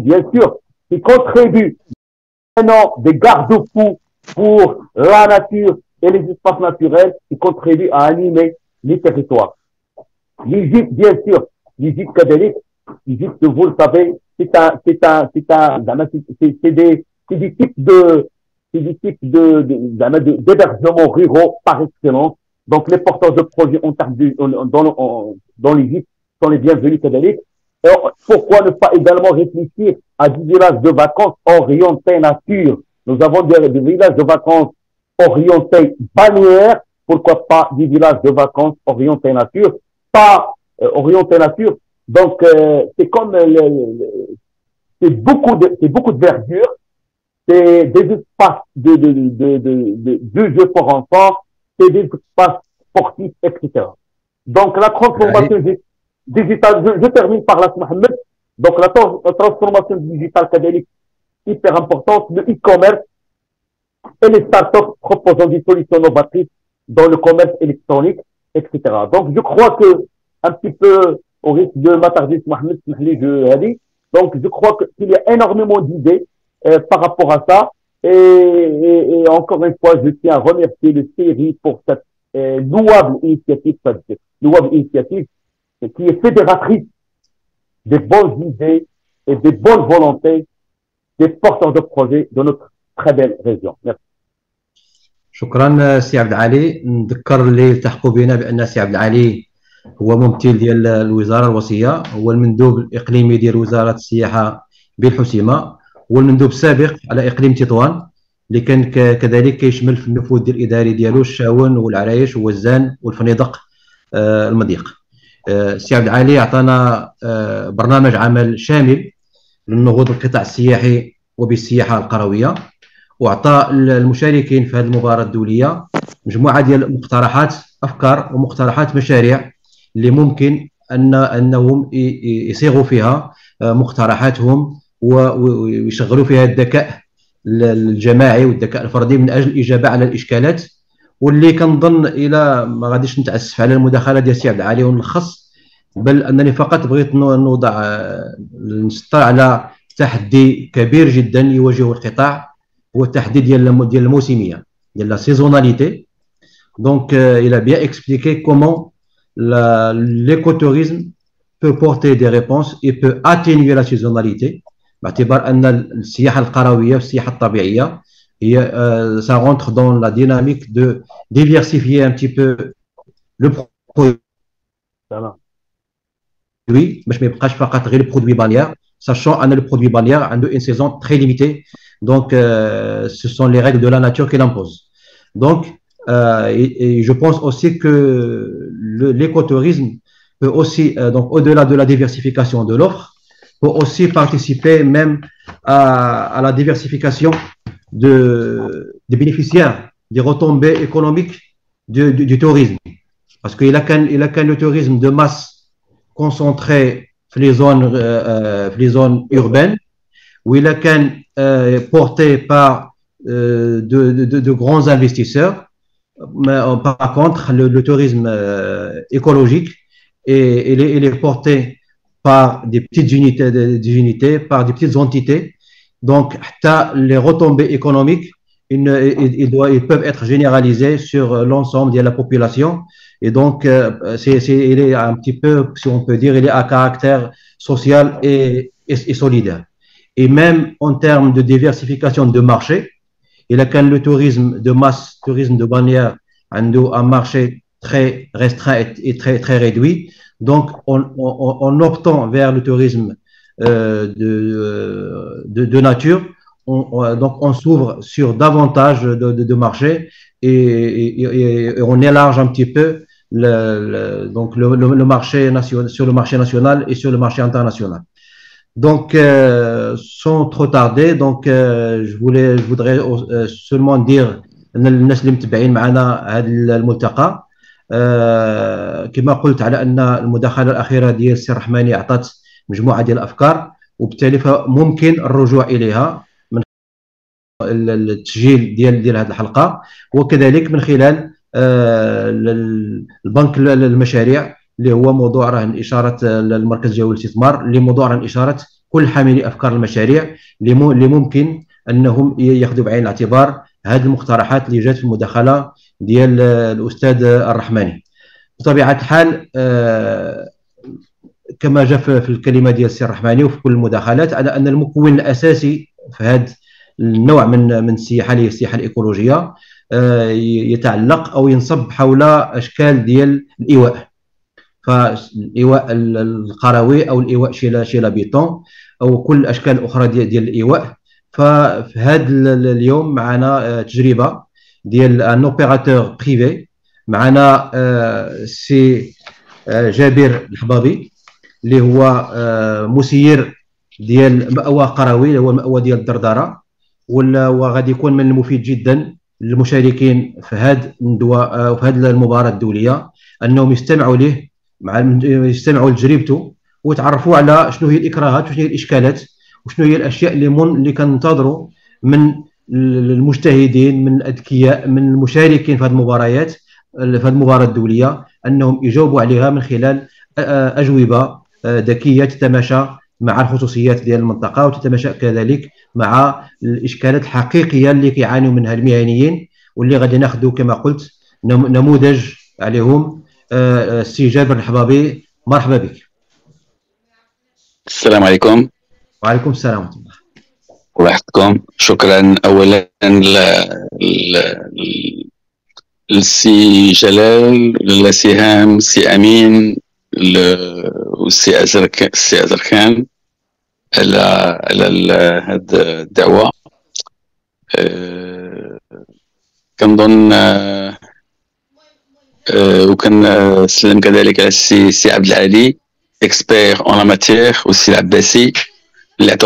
bien sûr, qui contribue maintenant des garde-fous pour la nature et les espaces naturels, qui contribuent à animer les territoires. L'Égypte, bien sûr, l'Égypte cadélique, l'Égypte, vous le savez, c'est des types d'hébergements ruraux par excellence. Donc, les porteurs de projets dans l'Égypte sont les bienvenus cadéliques. Pourquoi ne pas également réfléchir à des villages de vacances orientés nature? Nous avons des villages de vacances orientés balnéaires. Pourquoi pas des villages de vacances orientés nature? Pas orientés nature. Donc, c'est comme c'est beaucoup de verdure, c'est des espaces de jeux pour enfants, c'est des espaces sportifs, etc. Donc, la transformation digitale, je termine par là, Mohamed. Donc, la transformation digitale cadélique, hyper importante, le e-commerce et les startups proposant des solutions novatrices dans le commerce électronique, etc. Donc, je crois que, un petit peu au risque de m'attarder, Mohamed, donc, je crois qu'il y a énormément d'idées par rapport à ça. Et encore une fois, je tiens à remercier le CRI pour cette louable initiative qui est fédératrice des bonnes idées et des bonnes volontés des porteurs de projets de notre très belle région. Merci. شكرا سي عبد العالي. نذكر اللي التحقوا بنا بان سي عبد العالي هو ممثل ديال الوزاره الوصيه، هو المندوب الاقليمي ديال وزاره السياحه بالحسيمه، هو المندوب السابق على اقليم تطوان اللي كان كذلك كيشمل في النفوذ الاداري ديالو الشاون والعرايش ووزان والفنيدق المضيق. سي عبد العالي عطانا برنامج عمل شامل للنهوض بالقطاع السياحي وبالسياحه القرويه، وعطى المشاركين في هذه المباراه الدوليه مجموعه ديال المقترحات، افكار ومقترحات مشاريع اللي ممكن انهم يصيغوا فيها مقترحاتهم ويشغلوا فيها الذكاء الجماعي والذكاء الفردي من اجل الاجابه على الاشكالات، واللي كنظن الى ما غاديش نتعسف على المداخله ديال السي عبد العالي ونلخص، بل انني فقط بغيت نسطر على تحدي كبير جدا يواجهه القطاع، هو التحدي ديال الموسميه ديال لا سيزوناليتي. Donc il a bien expliqué comment l'écotourisme peut porter des réponses et peut atténuer la saisonnalité باعتبار ان السياحه القرويه والسياحه الطبيعيه هي ça rentre dans la dynamique de diversifier un petit peu le produit باش ما يبقاش فقط غير البرودوي باليار، sachant ان le produit balnéaire عنده une saison très limitée. Donc ce sont les règles de la nature qui l'imposent. Donc et je pense aussi que l'écotourisme peut aussi donc au-delà de la diversification de l'offre, peut aussi participer même à la diversification des bénéficiaires, des retombées économiques du tourisme. Parce qu'il a qu'un le tourisme de masse concentré sur les zones urbaines, où il a qu'un porté par de grands investisseurs, Mais, par contre, le tourisme écologique, il est porté par des petites unités, par des petites entités. Donc, les retombées économiques, ils peuvent être généralisés sur l'ensemble de la population. Et donc, il est un petit peu, si on peut dire, il est à caractère social et solidaire. Et même en termes de diversification de marché, il a quand le tourisme de masse, tourisme de bannière, un marché très restreint et très réduit. Donc, en optant vers le tourisme de nature, donc on s'ouvre sur davantage de marchés et on élarge un petit peu donc le marché national, sur le marché national et sur le marché international. Donc, sans trop tarder, donc je voudrais seulement dire الناس اللي متبعين معنا هذا الملتقى كما قلت على ان المداخله الاخيره ديال السي الرحماني اعطت مجموعه ديال الافكار وبالتالي فممكن الرجوع اليها من التسجيل ديال هذه الحلقه وكذلك من خلال البنك المشاريع اللي هو موضوع رهن اشاره المركز الجوي للاستثمار اللي موضوع رهن اشاره كل حاملي افكار المشاريع اللي ممكن انهم ياخذوا بعين الاعتبار هذه المقترحات اللي جات في المداخله ديال الاستاذ الرحماني. بطبيعه الحال كما جاء في الكلمه ديال السي الرحماني وفي كل المداخلات على ان المكون الاساسي في هذا النوع من السياحه اللي هي السياحه الايكولوجيه يتعلق او ينصب حول اشكال ديال الايواء. فالايواء القروي او الايواء شيلا بيطون او كل الاشكال الاخرى ديال الايواء. ففي هذا اليوم معنا تجربه ديال ان اوبيراتور بريفي معنا سي جابر الحبابي اللي هو مسير ديال مأوى قروي اللي هو المأوى ديال الدردره وغادي يكون من المفيد جدا للمشاركين في هذه الندوه وفي هذه المباراه الدوليه انهم يستمعوا له يستمعوا لتجربته ويتعرفوا على شنو هي الاكراهات وشنو هي الاشكالات وشنو هي الاشياء اللي كننتظروا من المجتهدين من الاذكياء من المشاركين في هذه المباريات في هذه المباراه الدوليه انهم يجاوبوا عليها من خلال اجوبه ذكيه تتماشى مع الخصوصيات ديال المنطقه وتتماشى كذلك مع الاشكالات الحقيقيه اللي كيعانوا منها المهنيين واللي غادي ناخذوا كما قلت نموذج عليهم. السي جابر الحبابي مرحبا بك. السلام عليكم. وعليكم السلام ورحمه الله. الله يحفظكم. شكرا اولا للسي جلال للسي هام السي امين والسي ازركان على هذه الدعوه. كنظن وكنسلم كذلك على السي عبد العالي expert en la matière aussi l'Abbassi. Ils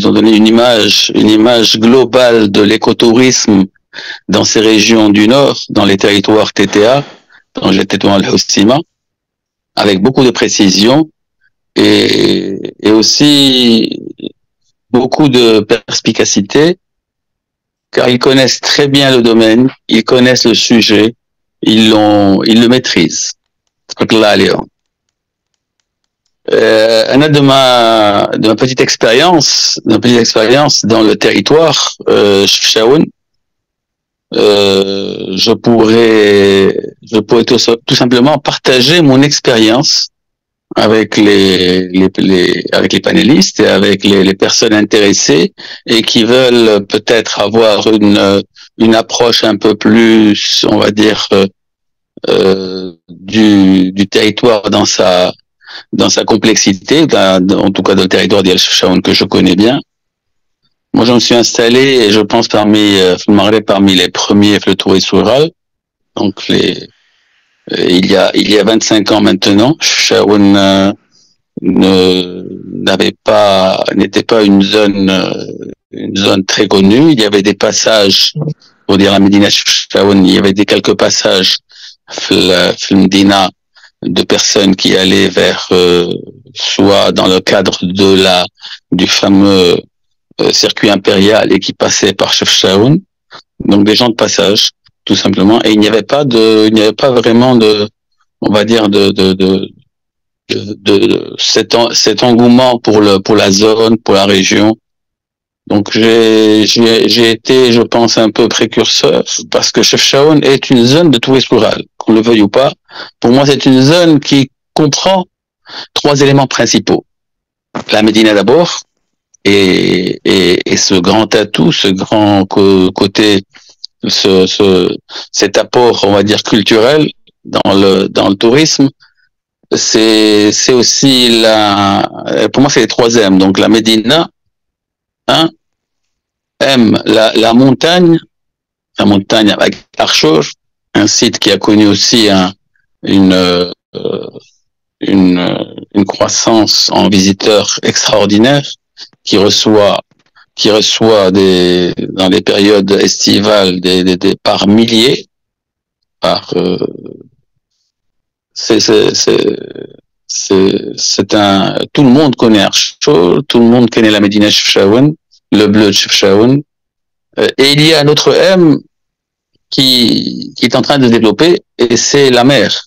ont donné une image globale de l'écotourisme dans ces régions du Nord, dans les territoires TTA, dans les territoires Al-Houssima, avec beaucoup de précision et aussi beaucoup de perspicacité, car ils connaissent très bien le domaine, ils connaissent le sujet, ils le maîtrisent. De ma petite expérience dans le territoire Chefchaouen, je pourrais tout simplement partager mon expérience avec les panélistes et avec les personnes intéressées et qui veulent peut-être avoir une approche un peu plus, on va dire, du territoire dans sa complexité, en tout cas dans le territoire d'El Chefchaouen que je connais bien. Moi, je me suis installé, et je pense parmi les premiers le tourisme rural. Donc il y a 25 ans maintenant, Chefchaouen n'était pas une zone très connue. Il y avait des passages, pour dire la Médina Chefchaouen, il y avait quelques passages Médina de personnes qui allaient vers soit dans le cadre du fameux circuit impérial et qui passaient par Chefchaouen, donc des gens de passage. tout simplement. Et il n'y avait pas vraiment on va dire cet engouement pour la zone, pour la région. Donc j'ai été, je pense, un peu précurseur parce que Chefchaouen est une zone de tourisme rural, qu'on le veuille ou pas. Pour moi, c'est une zone qui comprend 3 éléments principaux. La Médina d'abord, et ce grand atout, ce grand côté, cet apport, on va dire, culturel dans le tourisme. C'est aussi pour moi, c'est les 3 M. Donc, la Médina, la montagne avec Archour, un site qui a connu aussi une croissance en visiteurs extraordinaire, qui reçoit dans les périodes estivales des par milliers, tout le monde connaît Archour, tout le monde connaît la Médina Chefchaouen, le bleu de Chefchaouen. Et il y a un autre M qui est en train de se développer, et c'est la mer.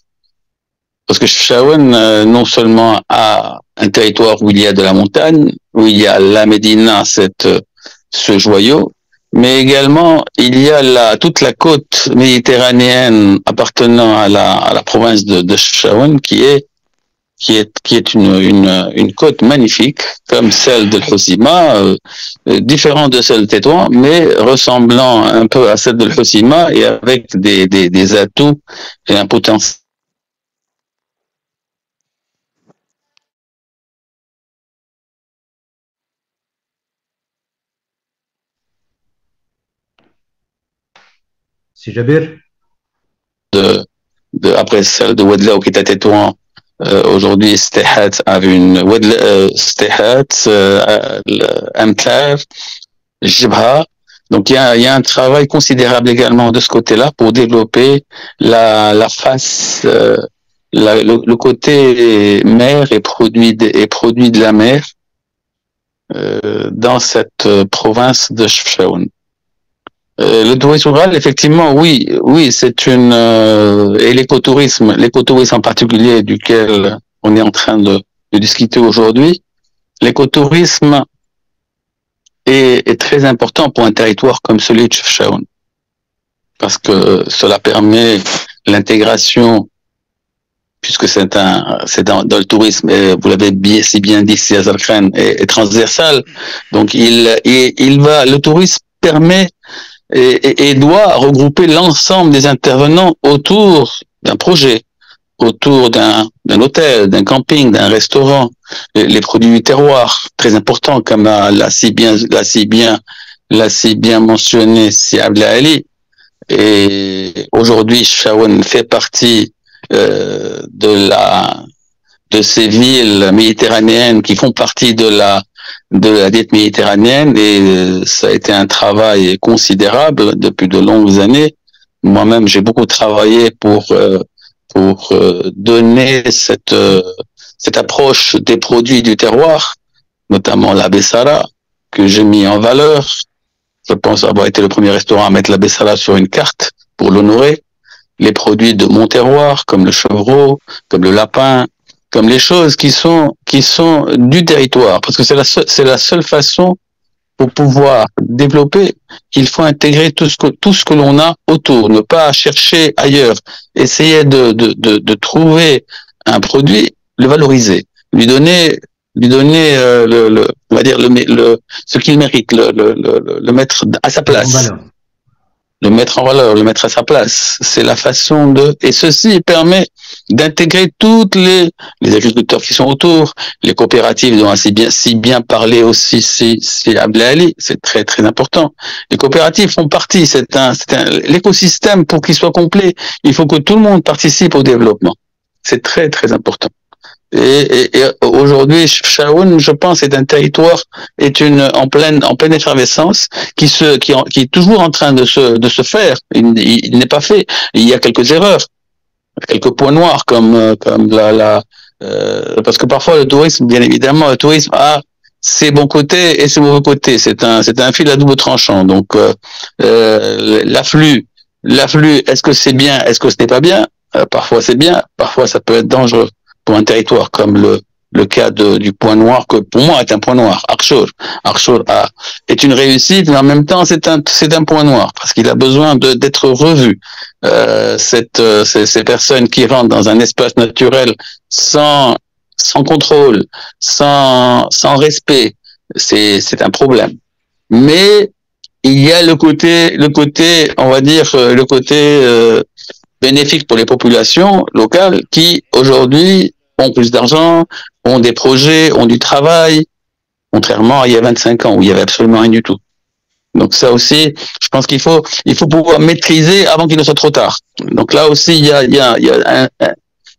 Parce que Chefchaouen, non seulement a un territoire où il y a de la montagne, où il y a la Médina, ce joyau, mais également il y a toute la côte méditerranéenne appartenant à la province de Chefchaouen, qui est une côte magnifique, comme celle de l'Hossima, différente de celle de Tétouan, mais ressemblant un peu à celle de l'Hossima, et avec des atouts et un potentiel. Si Jabir? Après celle de Wedlaou qui est à Tétouan, aujourd'hui Stehat avait une Stehat, Amtlar, Jibha. Donc il y a un travail considérable également de ce côté-là pour développer la face, le côté mer et produits de la mer dans cette province de Chefchaouen. Le tourisme rural, effectivement, oui, c'est et l'écotourisme en particulier, duquel on est en train de discuter aujourd'hui. L'écotourisme est très important pour un territoire comme celui de Chefchaouen, parce que cela permet l'intégration, puisque c'est dans le tourisme, et vous l'avez si bien dit, si Azarkhan est transversal. Donc le tourisme permet et doit regrouper l'ensemble des intervenants autour d'un projet, autour d'un hôtel, d'un camping, d'un restaurant, les produits du terroir, très importants, comme l'a si bien mentionné si Abdelali. Et aujourd'hui, Chefchaouen fait partie de ces villes méditerranéennes qui font partie de la diète méditerranéenne, et ça a été un travail considérable depuis de longues années. Moi-même, j'ai beaucoup travaillé pour donner cette approche des produits du terroir, notamment la Bessara, que j'ai mis en valeur. Je pense avoir été le premier restaurant à mettre la Bessara sur une carte pour l'honorer. Les produits de mon terroir, comme le chevreau, comme le lapin, comme les choses qui sont du territoire, parce que c'est la seule façon pour pouvoir développer. Il faut intégrer tout ce que l'on a autour, ne pas chercher ailleurs, essayer de trouver un produit, le valoriser, lui donner on va dire ce qu'il mérite, le mettre à sa place. Le mettre en valeur, le mettre à sa place. C'est la façon et ceci permet d'intégrer toutes les agriculteurs qui sont autour, les coopératives dont a si bien parlé aussi c'est Abdelali, c'est très très important. Les coopératives font partie, c'est l'écosystème, pour qu'il soit complet, il faut que tout le monde participe au développement. C'est très très important. Et aujourd'hui, Chefchaouen, je pense, est un territoire, en pleine effervescence, qui est toujours en train de se faire. Il n'est pas fait. Il y a quelques erreurs, quelques points noirs, comme parce que parfois le tourisme, bien évidemment, le tourisme a ses bons côtés et ses mauvais côtés. C'est un fil à double tranchant. Donc, l'afflux L'afflux, est-ce que c'est bien, est-ce que ce n'est pas bien? Parfois c'est bien, parfois ça peut être dangereux pour un territoire, comme le cas du point noir, que pour moi est un point noir. Archour est une réussite, mais en même temps c'est un point noir parce qu'il a besoin d'être revu. Ces personnes qui rentrent dans un espace naturel sans contrôle, sans respect, c'est un problème. Mais il y a le côté, on va dire, le côté bénéfique pour les populations locales qui aujourd'hui ont plus d'argent, ont des projets, ont du travail, contrairement à il y a 25 ans où il y avait absolument rien du tout. Donc ça aussi, je pense qu'il faut pouvoir maîtriser avant qu'il ne soit trop tard. Donc là aussi, il y a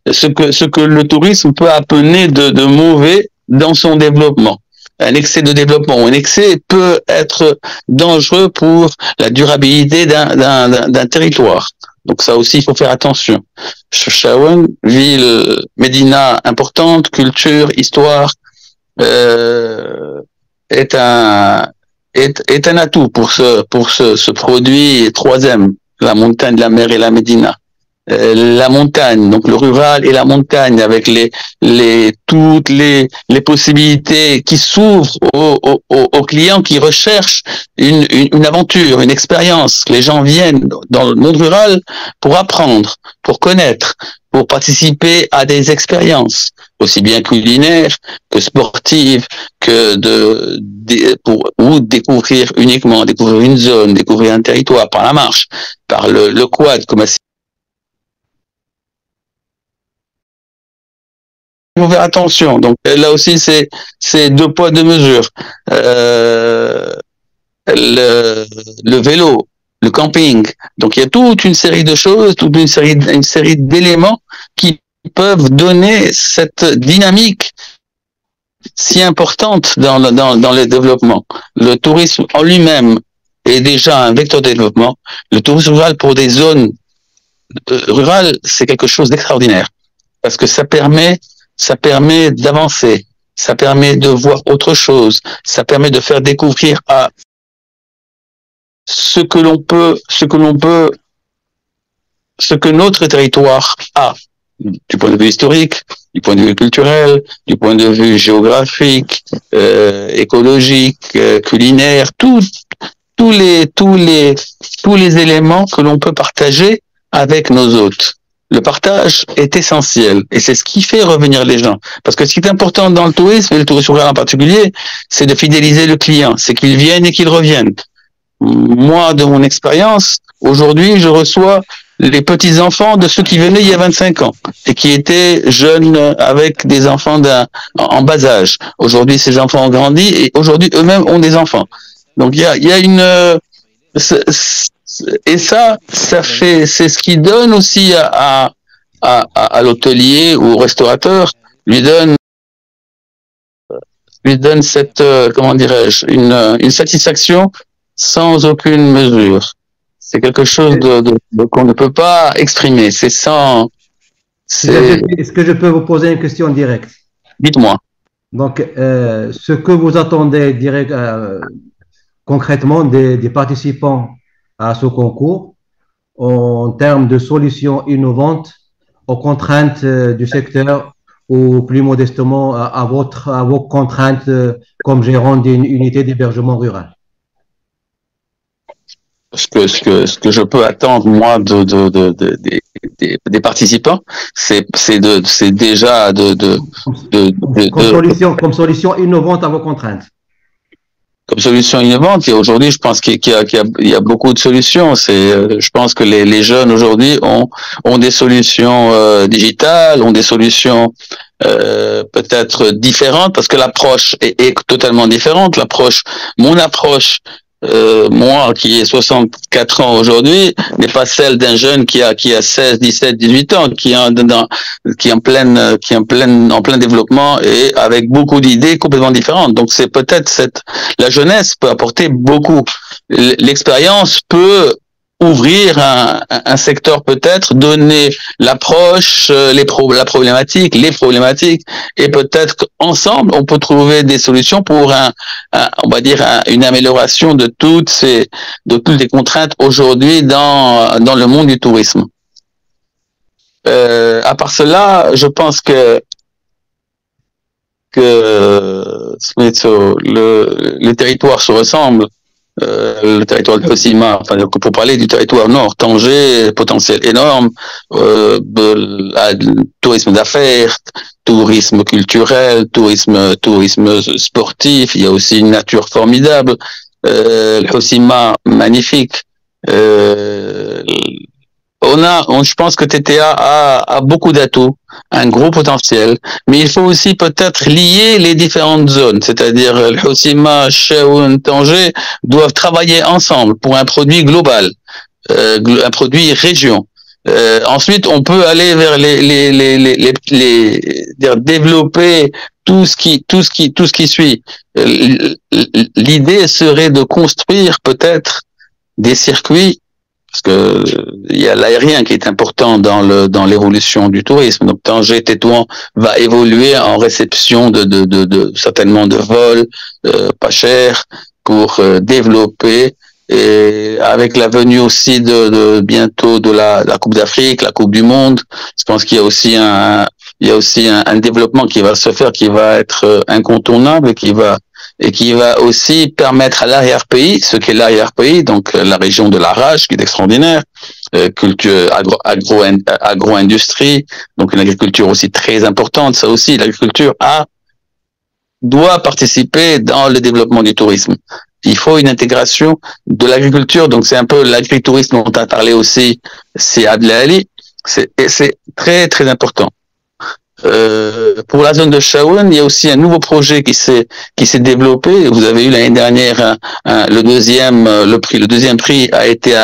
ce que le tourisme peut amener de mauvais dans son développement. Un excès de développement ou un excès peut être dangereux pour la durabilité d'un territoire. Donc ça aussi, il faut faire attention. Chefchaouen, ville, Médina importante, culture, histoire, est un atout pour ce produit troisième, la montagne, la mer et la Médina. La montagne, donc le rural et la montagne, avec toutes les possibilités qui s'ouvrent aux clients qui recherchent une aventure, une expérience. Les gens viennent dans le monde rural pour apprendre, pour connaître, pour participer à des expériences, aussi bien culinaires que sportives, ou découvrir une zone, découvrir un territoire par la marche, par le quad, comme il faut faire attention. Donc là aussi, c'est deux poids, deux mesures. Le vélo, le camping. Donc il y a toute une série de choses, une série d'éléments qui peuvent donner cette dynamique si importante dans le développement. Le tourisme en lui-même est déjà un vecteur de développement. Le tourisme rural pour des zones rurales, c'est quelque chose d'extraordinaire parce que ça permet d'avancer, ça permet de voir autre chose, ça permet de faire découvrir à ce que notre territoire a, du point de vue historique, du point de vue culturel, du point de vue géographique, écologique, culinaire, tous les éléments que l'on peut partager avec nos hôtes. Le partage est essentiel et c'est ce qui fait revenir les gens. Parce que ce qui est important dans le tourisme, et le tourisme rural en particulier, c'est de fidéliser le client, c'est qu'il vienne et qu'il revienne. Moi, de mon expérience, aujourd'hui, je reçois les petits-enfants de ceux qui venaient il y a 25 ans et qui étaient jeunes avec des enfants en bas âge. Aujourd'hui, ces enfants ont grandi et aujourd'hui, eux-mêmes ont des enfants. Donc, il y a une... Et ça fait, c'est ce qui donne aussi à l'hôtelier ou au restaurateur, lui donne cette, comment dirais-je, une satisfaction sans aucune mesure. C'est quelque chose qu'on ne peut pas exprimer. C'est sans. Est-ce que je peux vous poser une question directe? Dites-moi. Donc, ce que vous attendez concrètement des participants à ce concours en termes de solutions innovantes aux contraintes du secteur ou plus modestement à vos contraintes comme gérant d'une unité d'hébergement rural? Ce que je peux attendre moi des participants, c'est déjà comme solution innovante à vos contraintes. Comme solution innovante, et aujourd'hui, je pense qu'il y a beaucoup de solutions. Je pense que les jeunes aujourd'hui ont des solutions digitales, ont des solutions peut-être différentes, parce que l'approche est totalement différente. Mon approche, moi qui ai 64 ans aujourd'hui, n'est pas celle d'un jeune qui a 16, 17, 18 ans, qui est en plein développement et avec beaucoup d'idées complètement différentes. Donc c'est peut-être la jeunesse peut apporter beaucoup. L'expérience peut ouvrir un secteur peut-être, donner l'approche, la problématique, les problématiques, et peut-être qu'ensemble on peut trouver des solutions pour on va dire une amélioration de toutes les contraintes aujourd'hui dans le monde du tourisme. À part cela, je pense que les territoires se ressemblent. Le territoire de Hossima, enfin, pour parler du territoire nord, Tanger, potentiel énorme, tourisme d'affaires, tourisme culturel, tourisme sportif, il y a aussi une nature formidable, le Hossima, magnifique. Je pense que TTA a beaucoup d'atouts, un gros potentiel, mais il faut aussi peut-être lier les différentes zones, c'est-à-dire le Hossima, Chaoun, Tanger doivent travailler ensemble pour un produit global, un produit région. Ensuite, on peut aller vers développer tout ce qui suit. L'idée serait de construire peut-être des circuits, parce que il y a l'aérien qui est important dans l'évolution du tourisme. Donc Tanger Tétouan va évoluer en réception de certainement de vols pas chers pour développer, et avec la venue aussi bientôt de la Coupe d'Afrique, la Coupe du Monde, je pense qu'il y a aussi un développement qui va se faire, qui va être incontournable, et qui va aussi permettre à l'arrière-pays, ce qu'est l'arrière-pays, donc la région de l'Arrache, qui est extraordinaire, culture, agro-industrie, donc une agriculture aussi très importante. Ça aussi, l'agriculture doit participer dans le développement du tourisme. Il faut une intégration de l'agriculture, donc c'est un peu l'agritourisme dont on a parlé aussi, c'est Abdelali, c'est très très important. Pour la zone de Chaouen, il y a aussi un nouveau projet qui s'est développé. Vous avez eu l'année dernière le deuxième prix a été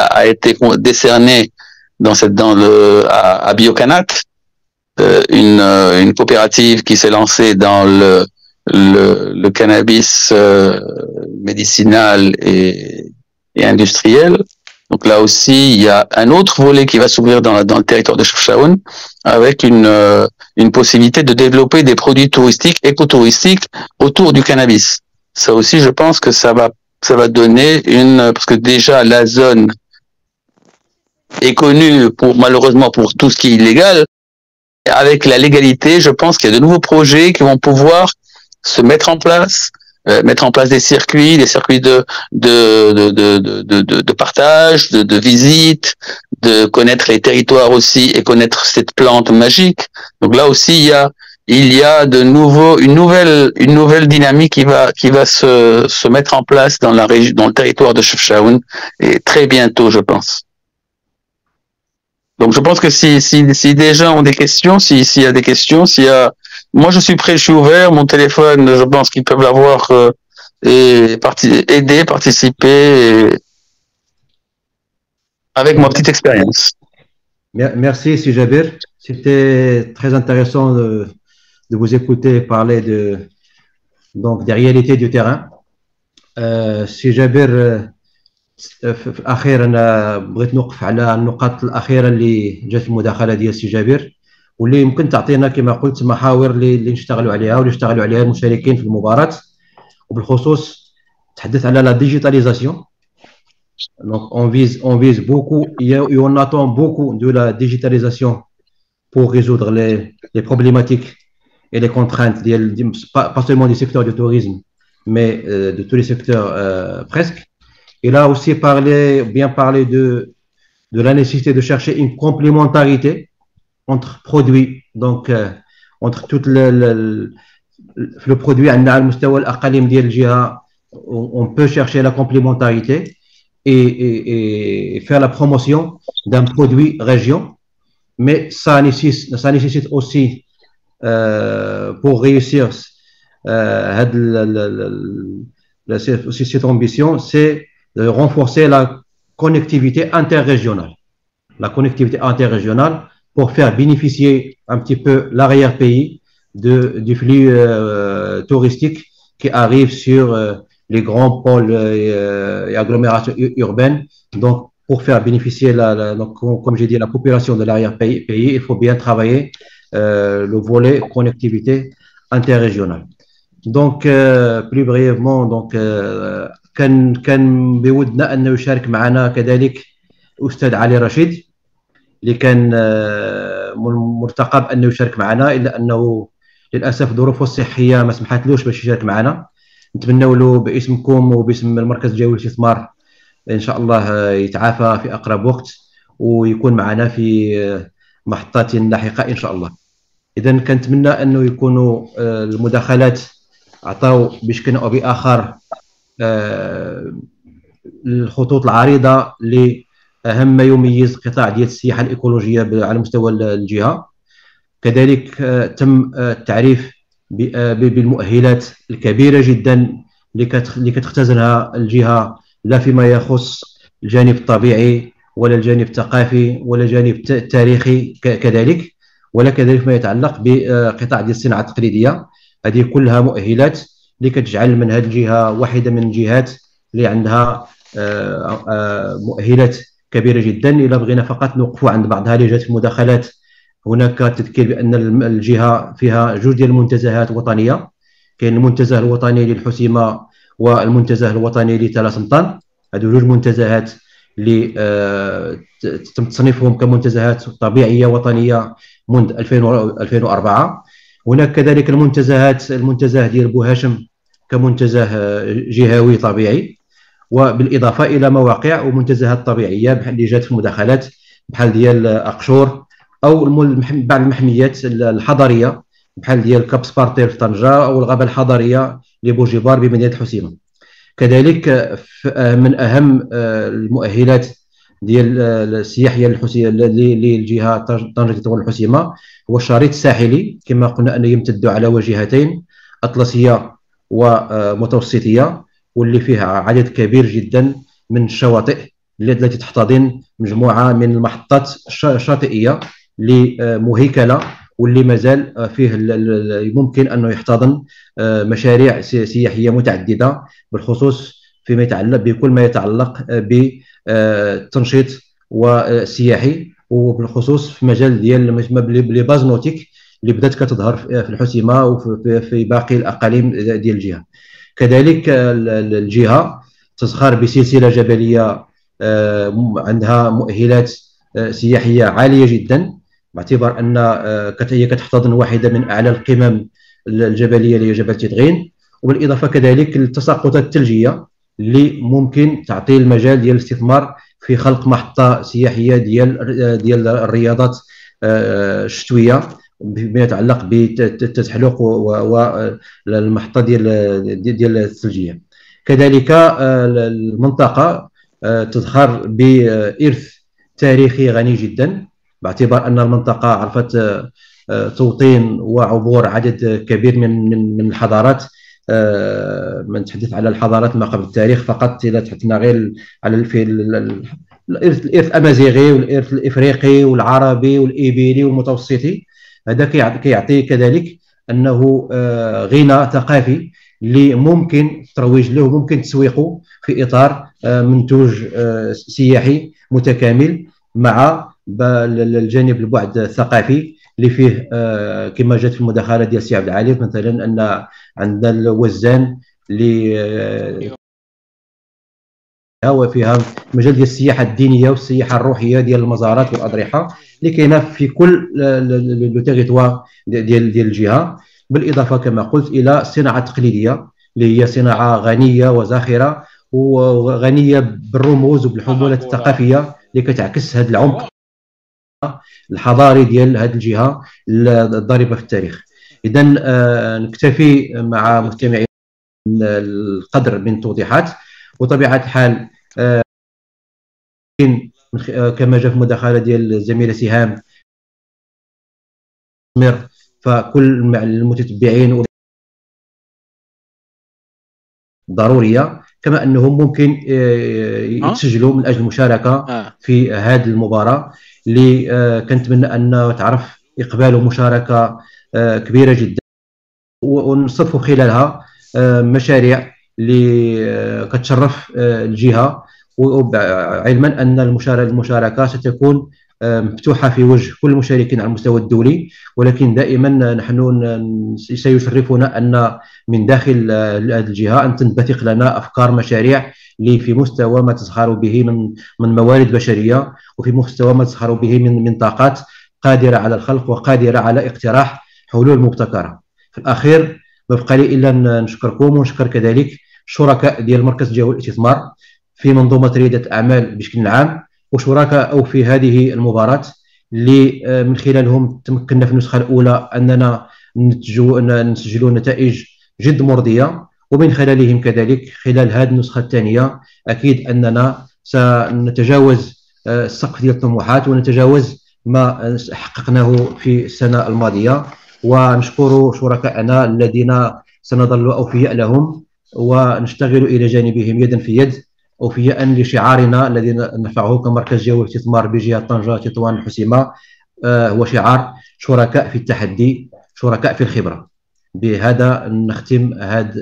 décerné à Biocanat, une coopérative qui s'est lancée dans le cannabis médicinal et industriel. Donc là aussi, il y a un autre volet qui va s'ouvrir dans le territoire de Chefchaouen, avec une possibilité de développer des produits touristiques, écotouristiques autour du cannabis. Ça aussi, je pense que ça va donner parce que déjà la zone est connue malheureusement pour tout ce qui est illégal. Avec la légalité, je pense qu'il y a de nouveaux projets qui vont pouvoir se mettre en place des circuits de partage, de visite, de connaître les territoires aussi et connaître cette plante magique. Donc là aussi, il y a de nouveau une nouvelle dynamique qui va se mettre en place dans le territoire de Chefchaouen, et très bientôt, je pense. Donc je pense que si des gens ont des questions, s'il y a des questions, moi je suis prêt, je suis ouvert, mon téléphone, je pense qu'ils peuvent l'avoir et participer avec ma petite expérience. Merci, Si Jabir. C'était très intéressant de vous écouter parler des réalités du terrain. Si Jabir, أخيرا بغيت نوقف على النقاط الأخيرة اللي جات في المداخلة ديال سي جابر، واللي يمكن تعطينا كما قلت محاور اللي نشتغلوا عليها المشاركين في المباراة، وبالخصوص تحدث على لا ديجيتاليزاسيون. Donc on vise beaucoup et on attend beaucoup de la digitalisation pour résoudre les problématiques et les contraintes pas seulement du secteur du tourisme, mais de tous les secteurs presque. Il a aussi bien parlé de la nécessité de chercher une complémentarité entre produits, donc entre tout le produit à المستوى الأقاليم ديال الجهة, on peut chercher la complémentarité et faire la promotion d'un produit région, mais ça nécessite aussi pour réussir cette ambition, c'est de renforcer la connectivité interrégionale. Pour faire bénéficier un petit peu l'arrière-pays du flux touristique qui arrive sur les grands pôles et agglomérations urbaines. Donc, pour faire bénéficier, donc, comme j'ai dit, la population de l'arrière-pays, il faut bien travailler le volet connectivité interrégionale. Donc, plus brièvement, donc, كان بودنا أنه يشارك معنا كذلك أستاذ علي رشيد اللي كان مرتقب أنه يشارك معنا، إلا أنه للأسف ظروفه الصحية ما سمحتلوش باش يشارك معنا. نتمنى له باسمكم وباسم المركز الجوي للاستثمار إن شاء الله يتعافى في أقرب وقت ويكون معنا في محطات لاحقة إن شاء الله. إذا كنتمنى أنه يكونوا المداخلات عطاو بشكل أو بآخر الخطوط العريضة لأهم ما يميز قطاع ديال السياحة الإيكولوجية على مستوى الجهة. كذلك تم التعريف بالمؤهلات الكبيرة جدا اللي كتختزنها الجهة، لا فيما يخص الجانب الطبيعي ولا الجانب الثقافي ولا الجانب التاريخي كذلك، ولا كذلك ما يتعلق بقطاع ديال الصناعة التقليدية. هذه كلها مؤهلات اللي كتجعل من هذه الجهة واحدة من الجهات اللي عندها مؤهلات كبيرة جدا. إلا بغينا فقط نوقفوا عند بعضها اللي جات في المداخلات، هناك تذكير بأن الجهة فيها جوج ديال المنتزهات وطنية. كاين المنتزه الوطني للحسيمة والمنتزه الوطني لتلا سلطان. هذو جوج منتزهات اللي تم تصنيفهم كمنتزهات طبيعية وطنية منذ 2004. هناك كذلك المنتزه ديال بو هاشم كمنتزه جهوي طبيعي، وبالإضافة إلى مواقع ومنتزهات طبيعية بحال اللي جات في المداخلات بحال ديال أقشور، أو بعض المحميات الحضرية بحال ديال كاب سبارتير في طنجة، أو الغابة الحضرية لبوجيبار بمدينة الحسيمة. كذلك من أهم المؤهلات ديال السياحية للجهة طنجة تطور الحسيمة هو الشريط الساحلي، كما قلنا أنه يمتد على وجهتين أطلسية ومتوسطية، واللي فيها عدد كبير جدا من الشواطئ التي تحتضن مجموعة من المحطات الشاطئية مهيكلة، واللي مازال فيه ممكن أنه يحتضن مشاريع سياحية متعددة، بالخصوص فيما يتعلق بكل ما يتعلق بالتنشيط والسياحي، وبالخصوص في مجال ديال لي باز نوتيك اللي بدات كتظهر في الحسيمة وفي باقي الأقاليم ديال الجهة. كذلك الجهة تزخر بسلسلة جبلية عندها مؤهلات سياحية عالية جدا، باعتبار أن هي كتحتضن واحدة من أعلى القمم الجبلية اللي هي جبل تدغين، وبالإضافة كذلك التساقطات الثلجية اللي ممكن تعطي المجال ديال الاستثمار في خلق محطة سياحية ديال الرياضات الشتوية بما يتعلق بالتزحلق والمحطة ديال الثلجية. كذلك المنطقة تزخر بإرث تاريخي غني جدا، باعتبار أن المنطقة عرفت توطين وعبور عدد كبير من الحضارات. ما نتحدث على الحضارات ما قبل التاريخ فقط، إذا تحدثنا غير على الإرث الأمازيغي والإرث الإفريقي والعربي والإيبيلي والمتوسطي. هذا كيعطي كذلك أنه غنى ثقافي اللي ممكن ترويج له، ممكن تسويقه في إطار منتوج سياحي متكامل، مع الجانب البعد الثقافي اللي فيه كما جات في المداخله ديال السي عبد العالي مثلا ان عندنا الوزان اللي وفيها مجال ديال السياحه الدينيه والسياحه الروحيه ديال المزارات والاضرحه اللي كاينه في كل لو تيريتوار ديال الجهه، بالاضافه كما قلت الى الصناعه التقليديه اللي هي صناعه غنيه وزاخره وغنيه بالرموز وبالحمولات الثقافيه اللي كتعكس هذا العمق الحضاري ديال هذه الجهه الضاربه في التاريخ. اذا نكتفي مع مستمعين القدر من التوضيحات، وطبيعه الحال كما جاء في المداخله ديال الزميله سهام فكل المتتبعين ضروريه، كما انهم ممكن يتسجلوا من اجل المشاركه في هذه المباراه اللي كنتمنى ان تعرف اقبال ومشاركه كبيره جدا، ونصرفوا خلالها مشاريع اللي كتشرف الجهه وعلما أن المشاركة ستكون مفتوحة في وجه كل المشاركين على المستوى الدولي، ولكن دائما نحن سيشرفنا أن من داخل هذه الجهة أن تنبثق لنا أفكار مشاريع اللي في مستوى ما تزخر به من موارد بشرية، وفي مستوى ما تزخر به من طاقات قادرة على الخلق وقادرة على اقتراح حلول مبتكرة. في الأخير ما بقى لي إلا نشكركم ونشكر كذلك الشركاء ديال مركز الجهة والاستثمار في منظومة ريادة الأعمال بشكل عام، وشركاء أو في هذه المباراة اللي من خلالهم تمكنا في النسخة الأولى أننا نسجلوا نتائج جد مرضية، ومن خلالهم كذلك خلال هذه النسخة الثانية أكيد أننا سنتجاوز السقف ديال الطموحات ونتجاوز ما حققناه في السنة الماضية. ونشكر شركائنا الذين سنظل أوفياء لهم ونشتغل إلى جانبهم يدا في يد، أوفياء لشعارنا الذي نرفعه كمركز جهة والاستثمار بجهة طنجة تطوان الحسيمة، هو شعار شركاء في التحدي، شركاء في الخبرة. بهذا نختم هذه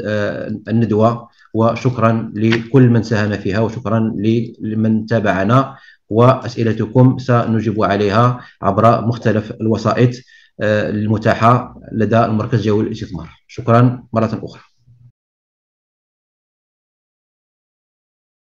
الندوة، وشكرا لكل من ساهم فيها، وشكرا لمن تابعنا، وأسئلتكم سنجيب عليها عبر مختلف الوسائط المتاحة لدى المركز الجوي للاستثمار. شكرا مرة أخرى.